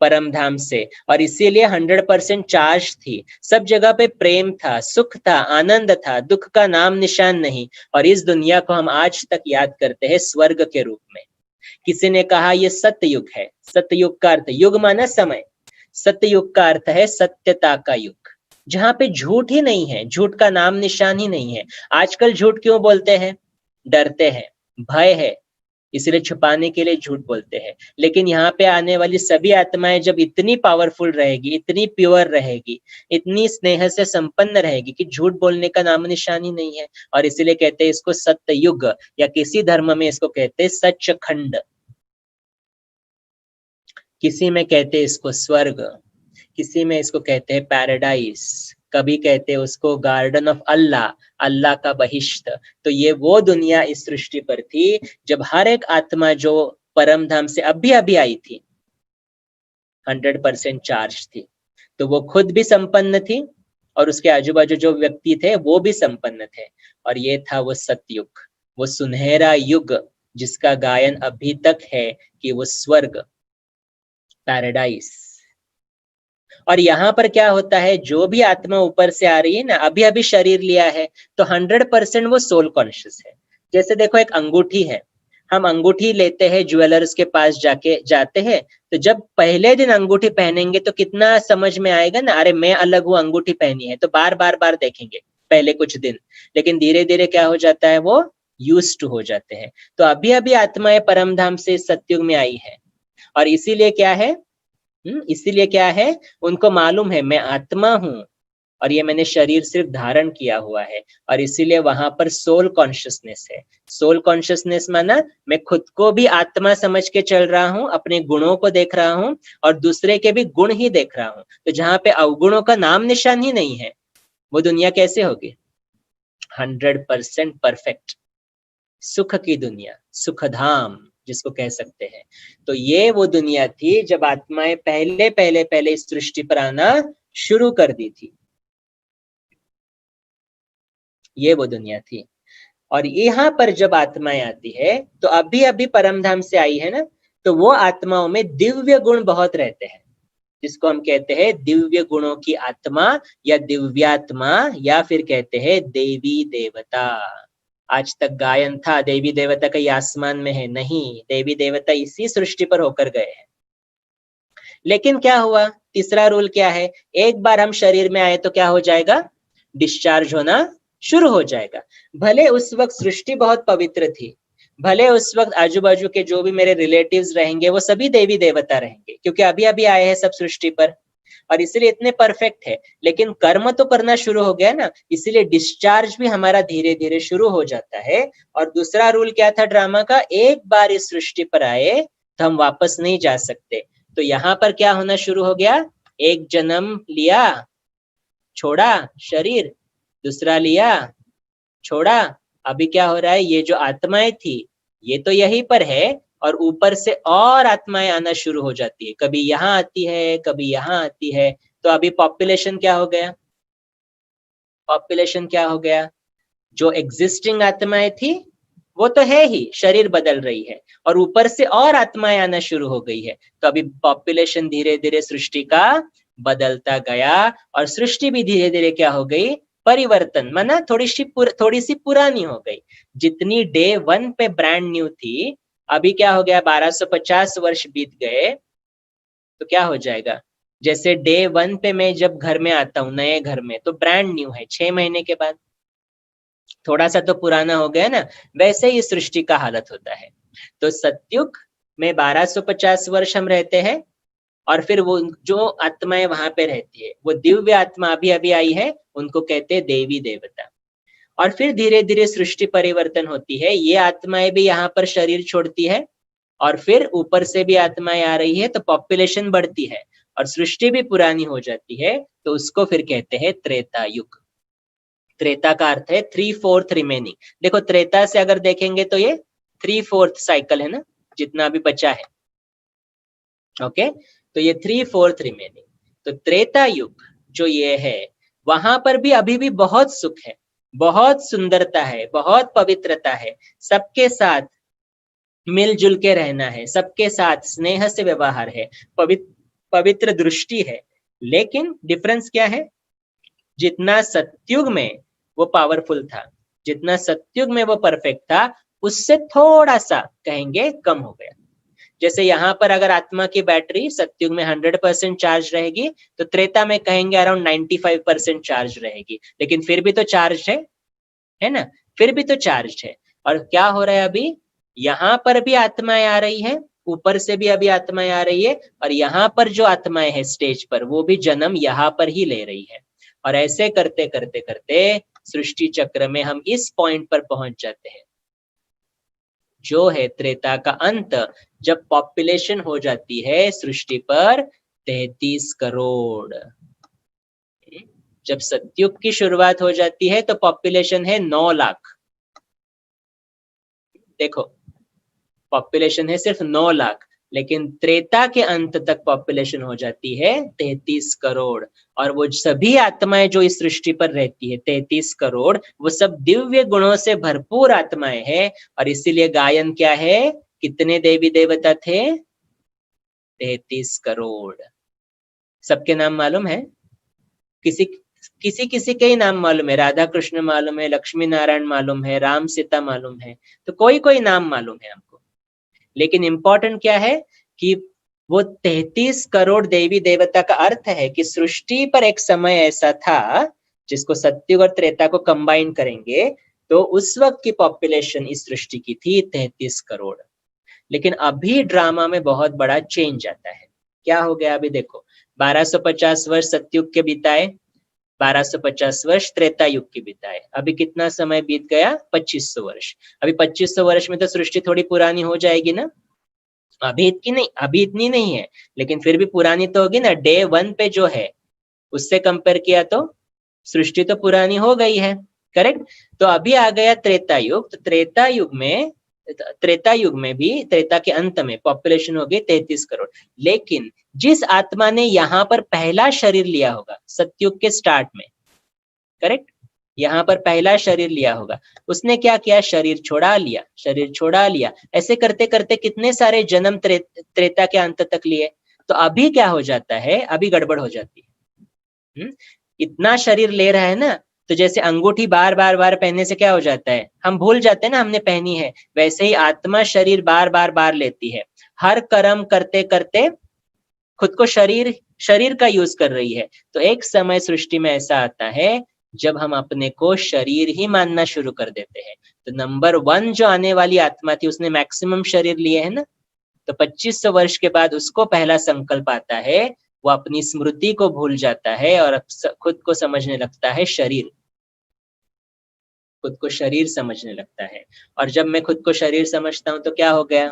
परम धाम से, और इसीलिए 100% चार्ज थी। सब जगह पे प्रेम था, सुख था, आनंद था, दुख का नाम निशान नहीं। और इस दुनिया को हम आज तक याद करते हैं स्वर्ग के रूप में। किसी ने कहा ये सत्ययुग है। सत्ययुग का अर्थ, युग माना समय, सत्ययुग का अर्थ है सत्यता का युग, जहां पे झूठ ही नहीं है, झूठ का नाम निशान ही नहीं है। आजकल झूठ क्यों बोलते हैं? डरते हैं, भय है, इसलिए छुपाने के लिए झूठ बोलते हैं। लेकिन यहाँ पे आने वाली सभी आत्माएं जब इतनी पावरफुल रहेगी, इतनी प्योर रहेगी, इतनी स्नेह से संपन्न रहेगी कि झूठ बोलने का नाम निशान ही नहीं है। और इसीलिए कहते हैं इसको सत्ययुग, या किसी धर्म में इसको कहते हैं सचखंड, किसी में कहते हैं इसको स्वर्ग, किसी में इसको कहते हैं पैराडाइस, कभी कहते हैं उसको गार्डन ऑफ अल्लाह, अल्लाह का बहिश्त। तो ये वो दुनिया इस सृष्टि पर थी जब हर एक आत्मा जो परम धाम से अभी आई थी 100% चार्ज थी। तो वो खुद भी संपन्न थी, और उसके आजू बाजू जो व्यक्ति थे वो भी संपन्न थे। और ये था वो सतयुग, वो सुनहरा युग जिसका गायन अभी तक है कि वो स्वर्ग, पैराडाइस। और यहाँ पर क्या होता है, जो भी आत्मा ऊपर से आ रही है ना, अभी शरीर लिया है, तो 100% वो सोल कॉन्शियस है। जैसे देखो, एक अंगूठी है, हम अंगूठी लेते हैं, ज्वेलर्स के पास जाते हैं, तो जब पहले दिन अंगूठी पहनेंगे तो कितना समझ में आएगा ना, अरे मैं अलग हूँ, अंगूठी पहनी है, तो बार देखेंगे पहले कुछ दिन। लेकिन धीरे धीरे क्या हो जाता है, वो यूज्ड टू हो जाते हैं। तो अभी आत्माएं परम धाम से सतयुग में आई है, और इसीलिए क्या है, उनको मालूम है मैं आत्मा हूं, और ये मैंने शरीर सिर्फ धारण किया हुआ है। और इसीलिए वहां पर सोल कॉन्शियसनेस है। सोल कॉन्शियसनेस माना मैं खुद को भी आत्मा समझ के चल रहा हूं, अपने गुणों को देख रहा हूं, और दूसरे के भी गुण ही देख रहा हूं। तो जहां पे अवगुणों का नाम निशान ही नहीं है, वो दुनिया कैसे होगी? 100% परफेक्ट, सुख की दुनिया, सुखधाम जिसको कह सकते हैं। तो ये वो दुनिया थी जब आत्माएं पहले इस सृष्टि पर आना शुरू कर दी थी। ये वो दुनिया थी। और यहाँ पर जब आत्माएं आती है, तो अभी परम धाम से आई है ना, तो वो आत्माओं में दिव्य गुण बहुत रहते हैं, जिसको हम कहते हैं दिव्य गुणों की आत्मा, या दिव्यात्मा, या फिर कहते हैं देवी देवता। आज तक गायन था देवी देवता कहीं आसमान में है, नहीं, देवी देवता इसी सृष्टि पर होकर गए हैं। लेकिन क्या हुआ, तीसरा रूल क्या है, एक बार हम शरीर में आए तो क्या हो जाएगा, डिस्चार्ज होना शुरू हो जाएगा। भले उस वक्त सृष्टि बहुत पवित्र थी, भले उस वक्त आजू बाजू के जो भी मेरे रिलेटिव्स रहेंगे वो सभी देवी देवता रहेंगे, क्योंकि अभी आए हैं सब सृष्टि पर। और इसीलिए इतने परफेक्ट है। लेकिन कर्म तो करना शुरू हो गया ना, इसीलिए डिस्चार्ज भी हमारा धीरे धीरे शुरू हो जाता है। और दूसरा रूल क्या था ड्रामा का, एक बार इस सृष्टि पर आए तो हम वापस नहीं जा सकते। तो यहाँ पर क्या होना शुरू हो गया, एक जन्म लिया, छोड़ा शरीर, दूसरा लिया, छोड़ा। अभी क्या हो रहा है, ये जो आत्माएं थी ये तो यहीं पर है, और ऊपर से और आत्माएं आना शुरू हो जाती है, कभी यहाँ आती है कभी यहाँ आती है। तो अभी पॉपुलेशन क्या हो गया, पॉपुलेशन क्या हो गया, जो एग्जिस्टिंग आत्माएं थी वो तो है ही, शरीर बदल रही है, और ऊपर से और आत्माएं आना शुरू हो गई है। तो अभी पॉपुलेशन धीरे धीरे सृष्टि का बदलता गया, और सृष्टि भी धीरे धीरे क्या हो गई, परिवर्तन, माना थोड़ी सी पुरानी हो गई। जितनी डे 1 पे ब्रांड न्यू थी, अभी क्या हो गया, 1250 वर्ष बीत गए तो क्या हो जाएगा, जैसे डे 1 पे मैं जब घर में आता हूँ नए घर में, तो ब्रांड न्यू है, 6 महीने के बाद थोड़ा सा तो पुराना हो गया ना, वैसे ही सृष्टि का हालत होता है। तो सतयुग में 1250 वर्ष हम रहते हैं, और फिर वो जो आत्माएं वहां पे रहती है, वो दिव्य आत्मा अभी अभी आई है, उनको कहते हैं देवी देवता। और फिर धीरे धीरे सृष्टि परिवर्तन होती है, ये आत्माएं भी यहाँ पर शरीर छोड़ती है, और फिर ऊपर से भी आत्माएं आ रही है, तो पॉपुलेशन बढ़ती है और सृष्टि भी पुरानी हो जाती है। तो उसको फिर कहते हैं त्रेता युग। त्रेता का अर्थ है 3/4 रिमेनिंग। देखो त्रेता से अगर देखेंगे तो ये 3/4 साइकिल है ना, जितना भी बचा है। ओके, तो ये 3/4 रिमेनिंग। तो त्रेता युग जो ये है, वहां पर भी अभी भी बहुत सुख है, बहुत सुंदरता है, बहुत पवित्रता है, सबके साथ मिलजुल के रहना है, सबके साथ स्नेह से व्यवहार है, पवित्र दृष्टि है। लेकिन डिफरेंस क्या है, जितना सतयुग में वो पावरफुल था, जितना सतयुग में वो परफेक्ट था, उससे थोड़ा सा कहेंगे कम हो गया। जैसे यहाँ पर अगर आत्मा की बैटरी सतयुग में 100% चार्ज रहेगी, तो त्रेता में कहेंगे अराउंड 95% चार्ज रहेगी, लेकिन फिर भी तो चार्ज है ना, फिर भी तो चार्ज है। और क्या हो रहा है अभी, यहाँ पर भी आत्माएं आ रही है, ऊपर से भी अभी आत्माएं आ रही है, और यहाँ पर जो आत्माएं है स्टेज पर, वो भी जन्म यहाँ पर ही ले रही है। और ऐसे करते करते करते सृष्टि चक्र में हम इस पॉइंट पर पहुंच जाते हैं, जो है त्रेता का अंत, जब पॉपुलेशन हो जाती है सृष्टि पर 33 करोड़। जब सतयुग की शुरुआत हो जाती है तो पॉपुलेशन है 9 लाख। देखो पॉपुलेशन है सिर्फ 9 लाख, लेकिन त्रेता के अंत तक पॉपुलेशन हो जाती है 33 करोड़। और वो सभी आत्माएं जो इस सृष्टि पर रहती है 33 करोड़, वो सब दिव्य गुणों से भरपूर आत्माएं हैं। और इसीलिए गायन क्या है, कितने देवी देवता थे, 33 करोड़। सबके नाम मालूम है, किसी किसी के ही नाम मालूम है, राधा कृष्ण मालूम है, लक्ष्मी नारायण मालूम है, राम सीता मालूम है, तो कोई कोई नाम मालूम है हमको। लेकिन इंपॉर्टेंट क्या है कि वो 33 करोड़ देवी देवता का अर्थ है कि सृष्टि पर एक समय ऐसा था, जिसको सतयुग और त्रेता को कंबाइन करेंगे, तो उस वक्त की पॉपुलेशन इस सृष्टि की थी 33 करोड़। लेकिन अभी ड्रामा में बहुत बड़ा चेंज आता है। क्या हो गया अभी देखो, 1250 वर्ष सतयुग के बिताए, 1250 वर्ष त्रेता युग की बिताए, अभी कितना समय बीत गया, 2500 वर्ष। अभी 2500 वर्ष में तो सृष्टि थोड़ी पुरानी हो जाएगी ना, अभी इतनी नहीं है, लेकिन फिर भी पुरानी तो होगी ना। डे 1 पे जो है उससे कंपेयर किया तो सृष्टि तो पुरानी हो गई है, करेक्ट। तो अभी आ गया त्रेता युग। तो त्रेता युग में भी त्रेता के अंत में पॉपुलेशन हो गई 33 करोड़। लेकिन जिस आत्मा ने यहाँ पर पहला शरीर लिया होगा सतयुग के स्टार्ट में, करेक्ट, यहाँ पर पहला शरीर लिया होगा, उसने क्या किया, शरीर छोड़ा लिया, ऐसे करते करते कितने सारे जन्म त्रेता के अंत तक लिए। तो अभी क्या हो जाता है, अभी गड़बड़ हो जाती है। इतना शरीर ले रहा है ना, तो जैसे अंगूठी बार बार पहनने से क्या हो जाता है, हम भूल जाते हैं ना हमने पहनी है, वैसे ही आत्मा शरीर बार बार लेती है। हर कर्म करते करते खुद को शरीर का यूज कर रही है। तो एक समय सृष्टि में ऐसा आता है जब हम अपने को शरीर ही मानना शुरू कर देते हैं। तो नंबर 1 जो आने वाली आत्मा थी, उसने मैक्सिमम शरीर लिए है ना, तो 2500 वर्ष के बाद उसको पहला संकल्प आता है, वो अपनी स्मृति को भूल जाता है और खुद को समझने लगता है शरीर, खुद को शरीर समझने लगता है। और जब मैं खुद को शरीर समझता हूँ तो क्या हो गया,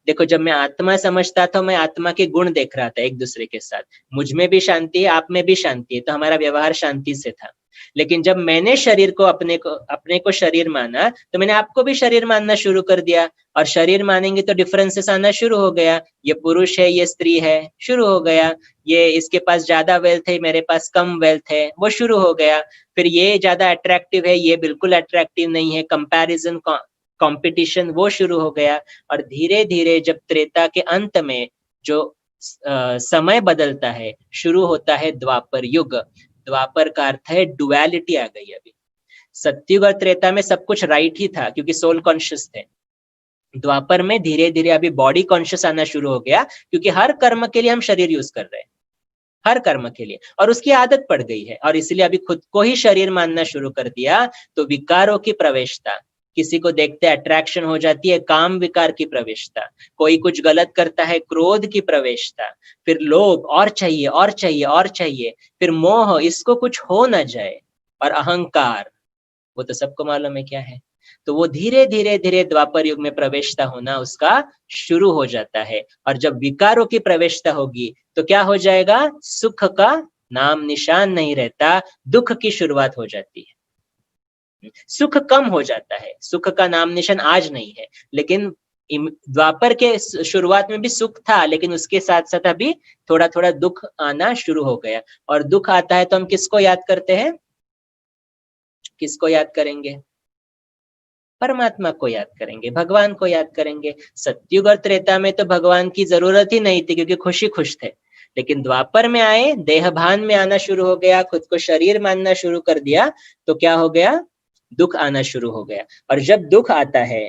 देखो जब मैं आत्मा समझता था, मैं आत्मा के गुण देख रहा था एक दूसरे के साथ, मुझ में भी शांति है, आप में भी शांति है, तो हमारा व्यवहार शांति से था। लेकिन जब मैंने शरीर को अपने को शरीर माना, तो मैंने आपको भी शरीर मानना शुरू कर दिया, और शरीर मानेंगे तो डिफरेंसेस आना शुरू हो गया, ये पुरुष है, ये स्त्री है, शुरू हो गया, ये इसके पास ज्यादा वेल्थ है, मेरे पास कम वेल्थ है, वो शुरू हो गया। फिर ये ज्यादा अट्रैक्टिव है, ये बिल्कुल अट्रैक्टिव नहीं है, कंपैरिजन, कंपटीशन वो शुरू हो गया। और धीरे धीरे जब त्रेता के अंत में जो समय बदलता है, शुरू होता है द्वापर युग। द्वापर का अर्थ है डुअलिटी आ गई। अभी सत्युग और त्रेता में सब कुछ राइट ही था क्योंकि सोल कॉन्शियस थे। द्वापर में धीरे धीरे अभी बॉडी कॉन्शियस आना शुरू हो गया, क्योंकि हर कर्म के लिए हम शरीर यूज कर रहे हैं, हर कर्म के लिए, और उसकी आदत पड़ गई है, और इसलिए अभी खुद को ही शरीर मानना शुरू कर दिया। तो विकारों की प्रवेशता, किसी को देखते अट्रैक्शन हो जाती है, काम विकार की प्रवेशता, कोई कुछ गलत करता है, क्रोध की प्रवेशता, फिर लोभ, और चाहिए और चाहिए और चाहिए, फिर मोह, इसको कुछ हो ना जाए, और अहंकार, वो तो सबको मालूम है क्या है। तो वो धीरे धीरे धीरे द्वापर युग में प्रवेशता होना उसका शुरू हो जाता है। और जब विकारों की प्रवेशता होगी तो क्या हो जाएगा, सुख का नाम निशान नहीं रहता, दुख की शुरुआत हो जाती है, सुख कम हो जाता है, सुख का नाम निशान आज नहीं है। लेकिन द्वापर के शुरुआत में भी सुख था, लेकिन उसके साथ साथ अभी थोड़ा थोड़ा दुख आना शुरू हो गया। और दुख आता है तो हम किसको याद करते हैं, किसको याद करेंगे, परमात्मा को याद करेंगे, भगवान को याद करेंगे। सत्युग और त्रेता में तो भगवान की जरूरत ही नहीं थी क्योंकि खुशी खुश थे। लेकिन द्वापर में आए, देहभान में आना शुरू हो गया, खुद को शरीर मानना शुरू कर दिया, तो क्या हो गया, दुख आना शुरू हो गया। और जब दुख आता है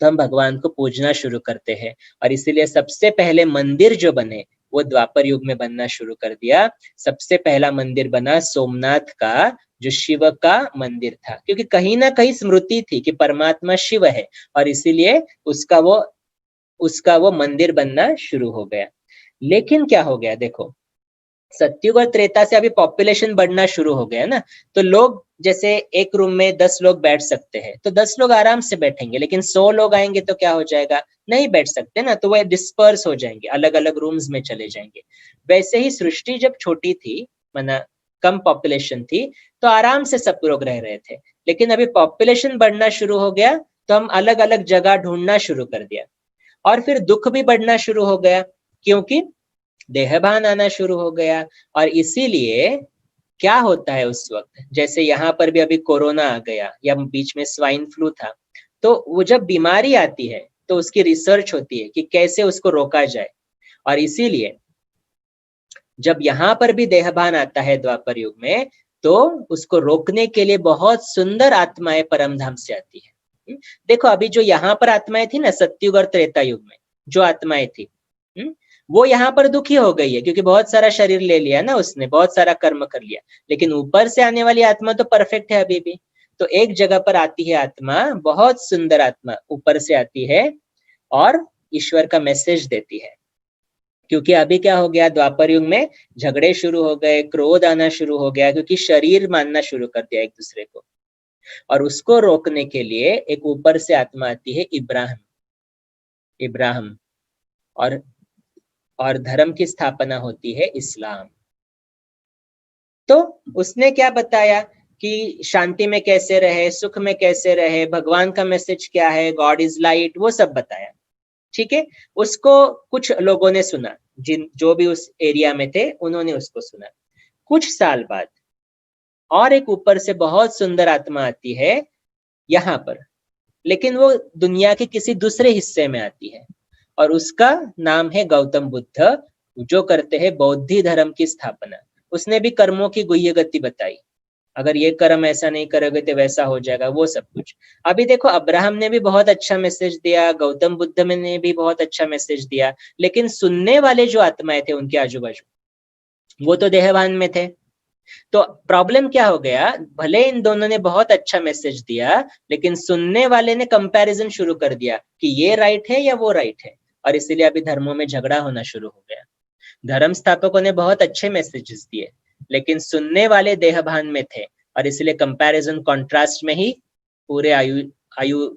तो हम भगवान को पूजना शुरू करते हैं। और इसीलिए सबसे पहले मंदिर जो बने वो द्वापर युग में बनना शुरू कर दिया। सबसे पहला मंदिर बना सोमनाथ का, जो शिव का मंदिर था, क्योंकि कहीं ना कहीं स्मृति थी कि परमात्मा शिव है, और इसीलिए उसका वो मंदिर बनना शुरू हो गया। लेकिन क्या हो गया, देखो सत्युग और त्रेता से अभी पॉपुलेशन बढ़ना शुरू हो गया ना, तो लोग जैसे एक रूम में 10 लोग बैठ सकते हैं, तो 10 लोग आराम से बैठेंगे, लेकिन 100 लोग आएंगे तो क्या हो जाएगा, नहीं बैठ सकते ना, तो वह डिस्पर्स हो जाएंगे, अलग अलग रूम्स में चले जाएंगे। वैसे ही सृष्टि जब छोटी थी, माना कम पॉपुलेशन थी, तो आराम से सब लोग रह रहे थे। लेकिन अभी पॉपुलेशन बढ़ना शुरू हो गया तो हम अलग अलग जगह ढूंढना शुरू कर दिया, और फिर दुख भी बढ़ना शुरू हो गया क्योंकि देहभान आना शुरू हो गया। और इसीलिए क्या होता है उस वक्त, जैसे यहाँ पर भी अभी कोरोना आ गया, या बीच में स्वाइन फ्लू था, तो वो जब बीमारी आती है तो उसकी रिसर्च होती है कि कैसे उसको रोका जाए। और इसीलिए जब यहाँ पर भी देहभान आता है द्वापर युग में, तो उसको रोकने के लिए बहुत सुंदर आत्माएं परमधाम से आती है। देखो अभी जो यहाँ पर आत्माएं थी ना सत्युग और त्रेता युग में, जो आत्माएं थी वो यहाँ पर दुखी हो गई है क्योंकि बहुत सारा शरीर ले लिया ना उसने, बहुत सारा कर्म कर लिया। लेकिन ऊपर से आने वाली आत्मा तो परफेक्ट है अभी भी। तो एक जगह पर आती है आत्मा, बहुत सुंदर आत्मा ऊपर से आती है और ईश्वर का मैसेज देती है। क्योंकि अभी क्या हो गया, द्वापर युग में झगड़े शुरू हो गए, क्रोध आना शुरू हो गया, क्योंकि शरीर मानना शुरू कर दिया एक दूसरे को। और उसको रोकने के लिए एक ऊपर से आत्मा आती है, इब्राहिम, और धर्म की स्थापना होती है इस्लाम। तो उसने क्या बताया कि शांति में कैसे रहे, सुख में कैसे रहे, भगवान का मैसेज क्या है, गॉड इज लाइट, वो सब बताया। ठीक है, उसको कुछ लोगों ने सुना, जो भी उस एरिया में थे उन्होंने उसको सुना। कुछ साल बाद और एक ऊपर से बहुत सुंदर आत्मा आती है यहाँ पर, लेकिन वो दुनिया के किसी दूसरे हिस्से में आती है, और उसका नाम है गौतम बुद्ध, जो करते हैं बौद्धी धर्म की स्थापना। उसने भी कर्मों की गुह्य गति बताई, अगर ये कर्म ऐसा नहीं करोगे तो वैसा हो जाएगा, वो सब कुछ। अभी देखो अब्राहम ने भी बहुत अच्छा मैसेज दिया, गौतम बुद्ध ने भी बहुत अच्छा मैसेज दिया, लेकिन सुनने वाले जो आत्माएं थे उनके आजू बाजू, वो तो देहभान में थे। तो प्रॉब्लम क्या हो गया, भले इन दोनों ने बहुत अच्छा मैसेज दिया, लेकिन सुनने वाले ने कंपैरिजन शुरू कर दिया कि ये राइट है या वो राइट है, और इसीलिए अभी धर्मों में झगड़ा होना शुरू हो गया। धर्म स्थापकों ने बहुत अच्छे मैसेजेस दिए, लेकिन सुनने वाले देहभान में थे और इसलिए कंपैरिजन कॉन्ट्रास्ट में ही पूरे आयु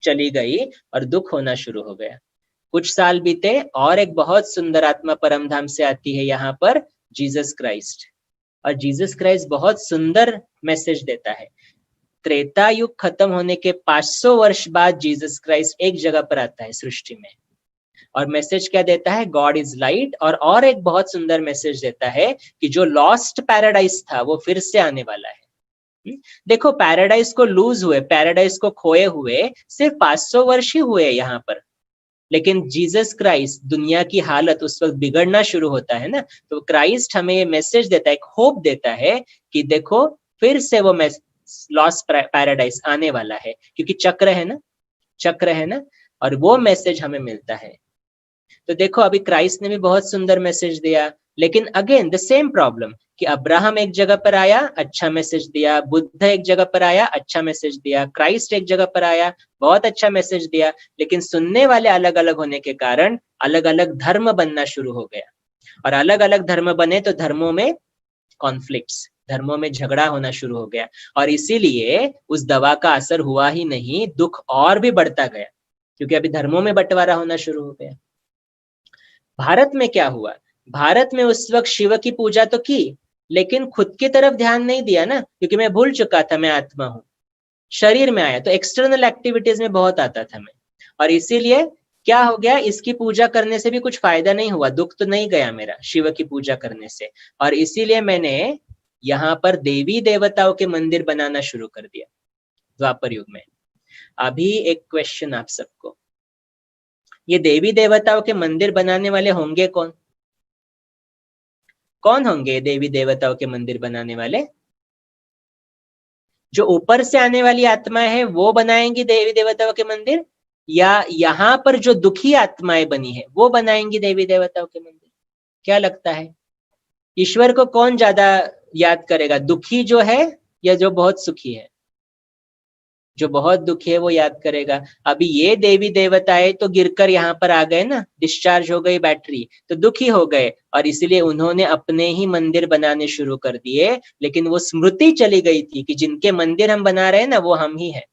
चली गई और दुख होना शुरू हो गया। कुछ साल बीते और एक बहुत सुंदर आत्मा परमधाम से आती है यहाँ पर, जीसस क्राइस्ट। और जीसस क्राइस्ट बहुत सुंदर मैसेज देता है। त्रेता युग खत्म होने के 500 वर्ष बाद जीसस क्राइस्ट एक जगह पर आता है सृष्टि में, और मैसेज क्या देता है? God is light. और एक बहुत सुंदर मैसेज देता है कि जो लॉस्ट पैराडाइज था वो फिर से आने वाला है। देखो, पैराडाइज को लूज हुए, पैराडाइज को खोए हुए सिर्फ 500 वर्ष ही हुए यहाँ पर, लेकिन जीसस क्राइस्ट, दुनिया की हालत उस वक्त बिगड़ना शुरू होता है ना, तो क्राइस्ट हमें ये मैसेज देता है, एक होप देता है कि देखो फिर से वो लॉस्ट पैराडाइज आने वाला है, क्योंकि चक्र है ना, चक्र है ना, और वो मैसेज हमें मिलता है। तो देखो, अभी क्राइस्ट ने भी बहुत सुंदर मैसेज दिया, लेकिन अगेन द सेम प्रॉब्लम कि अब्राहम एक जगह पर आया, अच्छा मैसेज दिया, बुद्ध एक जगह पर आया, अच्छा मैसेज दिया, क्राइस्ट एक जगह पर आया, बहुत अच्छा मैसेज दिया, लेकिन सुनने वाले अलग अलग होने के कारण अलग अलग धर्म बनना शुरू हो गया। और अलग अलग धर्म बने तो धर्मों में कॉन्फ्लिक्ट्स, धर्मों में झगड़ा होना शुरू हो गया, और इसीलिए उस दवा का असर हुआ ही नहीं, दुख और भी बढ़ता गया, क्योंकि अभी धर्मों में बंटवारा होना शुरू हो गया। भारत में क्या हुआ? भारत में उस वक्त शिव की पूजा तो की, लेकिन खुद की तरफ ध्यान नहीं दिया ना, क्योंकि मैं भूल चुका था मैं आत्मा हूं। शरीर में आया तो एक्सटर्नल एक्टिविटीज में बहुत आता था मैं, और इसीलिए क्या हो गया, इसकी पूजा करने से भी कुछ फायदा नहीं हुआ, दुख तो नहीं गया मेरा शिव की पूजा करने से, और इसीलिए मैंने यहाँ पर देवी देवताओं के मंदिर बनाना शुरू कर दिया द्वापर युग में। अभी एक क्वेश्चन आप सबको, ये देवी देवताओं के मंदिर बनाने वाले होंगे कौन? कौन होंगे देवी देवताओं के मंदिर बनाने वाले? जो ऊपर से आने वाली आत्माएं हैं वो बनाएंगी देवी देवताओं के मंदिर, या यहाँ पर जो दुखी आत्माएं बनी है वो बनाएंगी देवी देवताओं के मंदिर? क्या लगता है, ईश्वर को कौन ज्यादा याद करेगा, दुखी जो है या जो बहुत सुखी है? जो बहुत दुखी है वो याद करेगा। अभी ये देवी देवताएं तो गिरकर यहाँ पर आ गए ना, डिस्चार्ज हो गई बैटरी, तो दुखी हो गए, और इसलिए उन्होंने अपने ही मंदिर बनाने शुरू कर दिए, लेकिन वो स्मृति चली गई थी कि जिनके मंदिर हम बना रहे हैं ना वो हम ही है।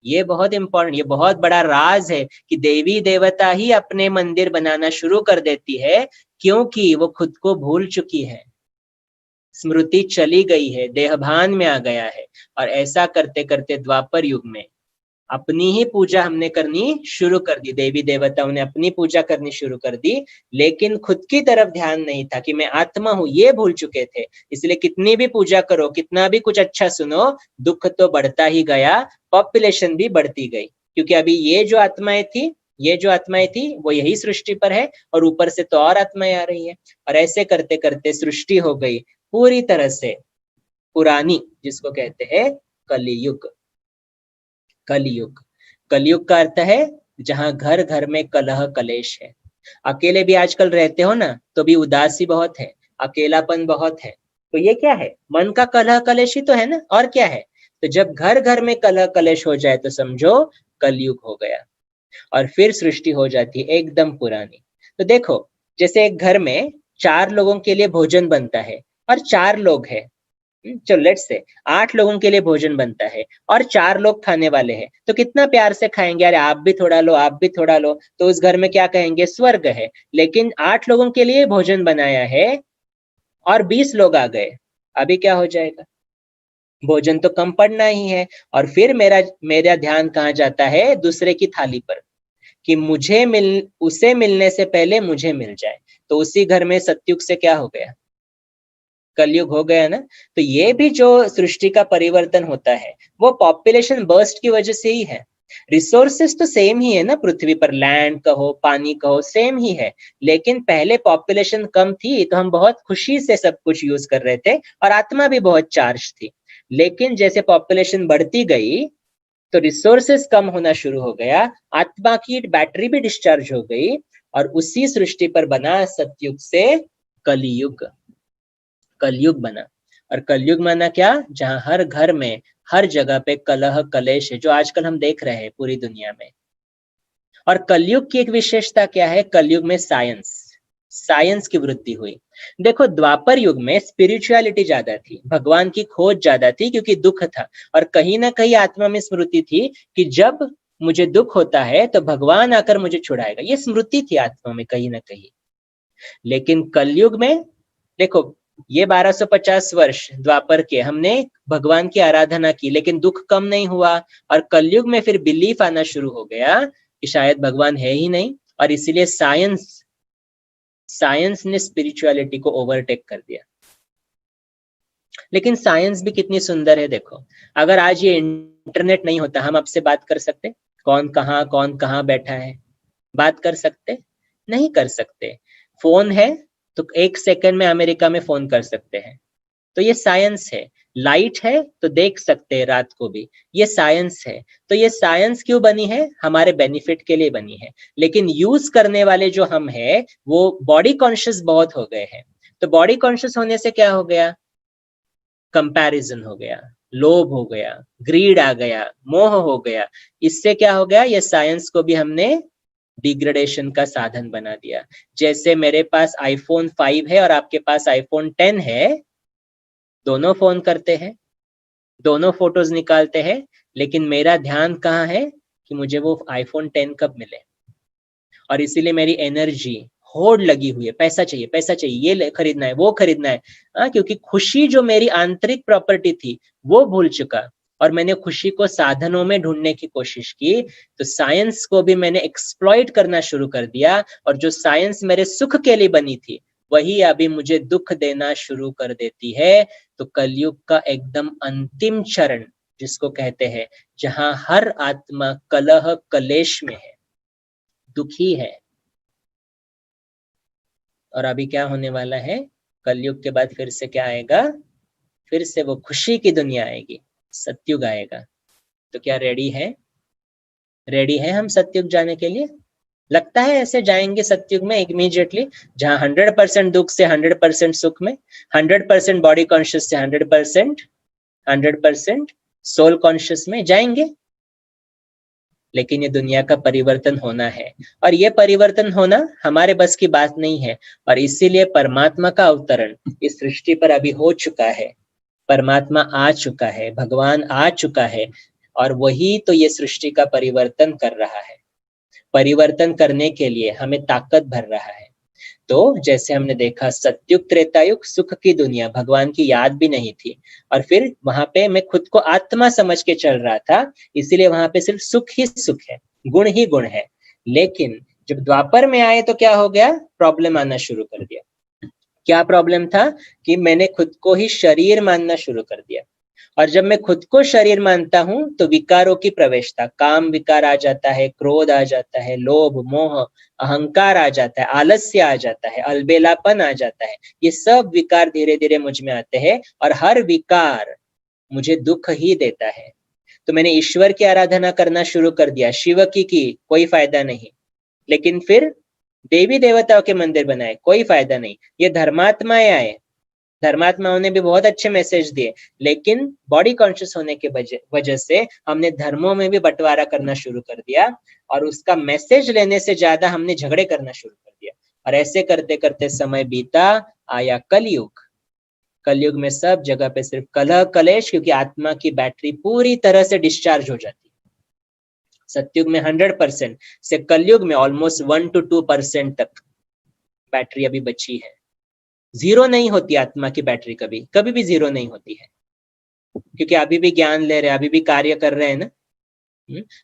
ये बहुत इंपॉर्टेंट, ये बहुत बड़ा राज है कि देवी देवता ही अपने मंदिर बनाना शुरू कर देती है, क्योंकि वो खुद को भूल चुकी है, स्मृति चली गई है, देहभान में आ गया है, और ऐसा करते करते द्वापर युग में अपनी ही पूजा हमने करनी शुरू कर दी, देवी देवताओं ने अपनी पूजा करनी शुरू कर दी, लेकिन खुद की तरफ ध्यान नहीं था कि मैं आत्मा हूं, ये भूल चुके थे। इसलिए कितनी भी पूजा करो, कितना भी कुछ अच्छा सुनो, दुख तो बढ़ता ही गया, पॉपुलेशन भी बढ़ती गई, क्योंकि अभी ये जो आत्माएं थी वो यही सृष्टि पर है, और ऊपर से तो और आत्माएं आ रही है, और ऐसे करते करते सृष्टि हो गई पूरी तरह से पुरानी, जिसको कहते हैं कलियुग। कलियुग, कलियुग का अर्थ है जहां घर घर में कलह कलेश है। अकेले भी आजकल रहते हो ना तो भी उदासी बहुत है, अकेलापन बहुत है, तो ये क्या है? मन का कलह कलेश ही तो है ना, और क्या है? तो जब घर घर में कलह कलेश हो जाए तो समझो कलयुग हो गया, और फिर सृष्टि हो जाती है एकदम पुरानी। तो देखो, जैसे एक घर में 4 लोगों के लिए भोजन बनता है, और 4 लोग हैं, चलो लेट्स से 8 लोगों के लिए भोजन बनता है, और 4 लोग खाने वाले हैं, तो कितना प्यार से खाएंगे, अरे आप भी थोड़ा लो, आप भी थोड़ा लो, तो उस घर में क्या कहेंगे? स्वर्ग है। लेकिन 8 लोगों के लिए भोजन बनाया है और 20 लोग आ गए, अभी क्या हो जाएगा? भोजन तो कम पड़ना ही है, और फिर मेरा ध्यान कहाँ जाता है? दूसरे की थाली पर, कि उसे मिलने से पहले मुझे मिल जाए। तो उसी घर में सतयुग से क्या हो गया? कलयुग हो गया ना। तो ये भी जो सृष्टि का परिवर्तन होता है वो पॉपुलेशन बर्स्ट की वजह से ही है। रिसोर्सेस तो सेम ही है ना, पृथ्वी पर लैंड कहो, पानी कहो, सेम ही है, लेकिन पहले पॉपुलेशन कम थी तो हम बहुत खुशी से सब कुछ यूज कर रहे थे, और आत्मा भी बहुत चार्ज थी। लेकिन जैसे पॉपुलेशन बढ़ती गई तो रिसोर्सेस कम होना शुरू हो गया, आत्मा की बैटरी भी डिस्चार्ज हो गई, और उसी सृष्टि पर बना सतयुग से कलियुग। कलयुग बना, और कलयुग माना क्या? जहां हर घर में, हर जगह पे कलह कलेश है, जो आजकल हम देख रहे हैं पूरी दुनिया में। और कलयुग की एक विशेषता क्या है? कलयुग में साइंस, साइंस की वृद्धि हुई। देखो द्वापर युग में स्पिरिचुअलिटी ज्यादा थी, भगवान की खोज ज्यादा थी क्योंकि दुख था, और कहीं ना कहीं आत्मा में स्मृति थी कि जब मुझे दुख होता है तो भगवान आकर मुझे छुड़ाएगा, ये स्मृति थी आत्मा में कहीं ना कहीं। लेकिन कलयुग में देखो, ये 1250 वर्ष द्वापर के हमने भगवान की आराधना की, लेकिन दुख कम नहीं हुआ, और कलयुग में फिर बिलीफ आना शुरू हो गया कि शायद भगवान है ही नहीं, और इसीलिए साइंस ने स्पिरिचुअलिटी को ओवरटेक कर दिया। लेकिन साइंस भी कितनी सुंदर है, देखो अगर आज ये इंटरनेट नहीं होता, हम आपसे बात कर सकते? कौन कहाँ बैठा है, बात कर सकते? नहीं कर सकते। फोन है तो 1 सेकंड में अमेरिका में फोन कर सकते हैं, तो ये साइंस है। लाइट है तो देख सकते हैं रात को भी, ये साइंस है। तो ये साइंस क्यों बनी है? हमारे बेनिफिट के लिए बनी है। लेकिन यूज करने वाले जो हम हैं वो बॉडी कॉन्शियस बहुत हो गए हैं। तो बॉडी कॉन्शियस होने से क्या हो गया? कंपैरिजन हो गया, लोभ हो गया, ग्रीड आ गया, मोह हो गया। इससे क्या हो गया? ये साइंस को भी हमने डिग्रेडेशन का साधन बना दिया। जैसे मेरे पास आईफोन 5 है और आपके पास आईफोन 10 है, दोनों फोन करते हैं, दोनों फोटोज निकालते हैं, लेकिन मेरा ध्यान कहाँ है कि मुझे वो आईफोन 10 कब मिले। और इसीलिए मेरी एनर्जी होड़ लगी हुई है, पैसा चाहिए पैसा चाहिए, ये खरीदना है वो खरीदना है। क्योंकि खुशी जो मेरी आंतरिक प्रॉपर्टी थी वो भूल चुका, और मैंने खुशी को साधनों में ढूंढने की कोशिश की। तो साइंस को भी मैंने एक्सप्लॉइट करना शुरू कर दिया, और जो साइंस मेरे सुख के लिए बनी थी वही अभी मुझे दुख देना शुरू कर देती है। तो कलयुग का एकदम अंतिम चरण जिसको कहते हैं, जहां हर आत्मा कलह कलेश में है, दुखी है। और अभी क्या होने वाला है? कलयुग के बाद फिर से क्या आएगा? फिर से वो खुशी की दुनिया आएगी, सतयुग आएगा। तो क्या रेडी है? रेडी है हम सतयुग जाने के लिए? लगता है ऐसे जाएंगे सतयुग में इमीडिएटली, जहां 100% दुख से 100% सुख में, 100% बॉडी कॉन्शियस से 100% सोल कॉन्शियस में जाएंगे। लेकिन ये दुनिया का परिवर्तन होना है, और ये परिवर्तन होना हमारे बस की बात नहीं है। और इसीलिए परमात्मा का अवतरण इस सृष्टि पर अभी हो चुका है। परमात्मा आ चुका है, भगवान आ चुका है, और वही तो ये सृष्टि का परिवर्तन कर रहा है। परिवर्तन करने के लिए हमें ताकत भर रहा है। तो जैसे हमने देखा, सतयुग त्रेतायुग सुख की दुनिया, भगवान की याद भी नहीं थी, और फिर वहां पे मैं खुद को आत्मा समझ के चल रहा था, इसीलिए वहां पे सिर्फ सुख ही सुख है, गुण ही गुण है। लेकिन जब द्वापर में आए तो क्या हो गया? प्रॉब्लम आना शुरू कर दिया। क्या प्रॉब्लम था? कि मैंने खुद को ही शरीर मानना शुरू कर दिया, और जब मैं खुद को शरीर मानता हूं तो विकारों की प्रवेशता, काम विकार आ जाता है, क्रोध आ जाता है, लोभ मोह अहंकार आ जाता है, आलस्य आ जाता है, अलबेलापन आ जाता है। ये सब विकार धीरे धीरे मुझ में आते हैं, और हर विकार मुझे दुख ही देता है। तो मैंने ईश्वर की आराधना करना शुरू कर दिया, शिव की कोई फायदा नहीं। लेकिन फिर देवी देवताओं के मंदिर बनाए, कोई फायदा नहीं। ये धर्मात्माएं आए, धर्मात्माओं ने भी बहुत अच्छे मैसेज दिए, लेकिन बॉडी कॉन्शियस होने के वजह से हमने धर्मों में भी बंटवारा करना शुरू कर दिया, और उसका मैसेज लेने से ज्यादा हमने झगड़े करना शुरू कर दिया। और ऐसे करते करते समय बीता, आया कलयुग। कलयुग में सब जगह पे सिर्फ कलह कलेश, क्योंकि आत्मा की बैटरी पूरी तरह से डिस्चार्ज हो जाती है। सतयुग में 100% से कलयुग में ऑलमोस्ट 1 to 2% तक बैटरी अभी बची है। जीरो नहीं होती आत्मा की बैटरी, कभी कभी भी जीरो नहीं होती है, क्योंकि अभी भी ज्ञान ले रहे हैं, अभी भी कार्य कर रहे हैं ना।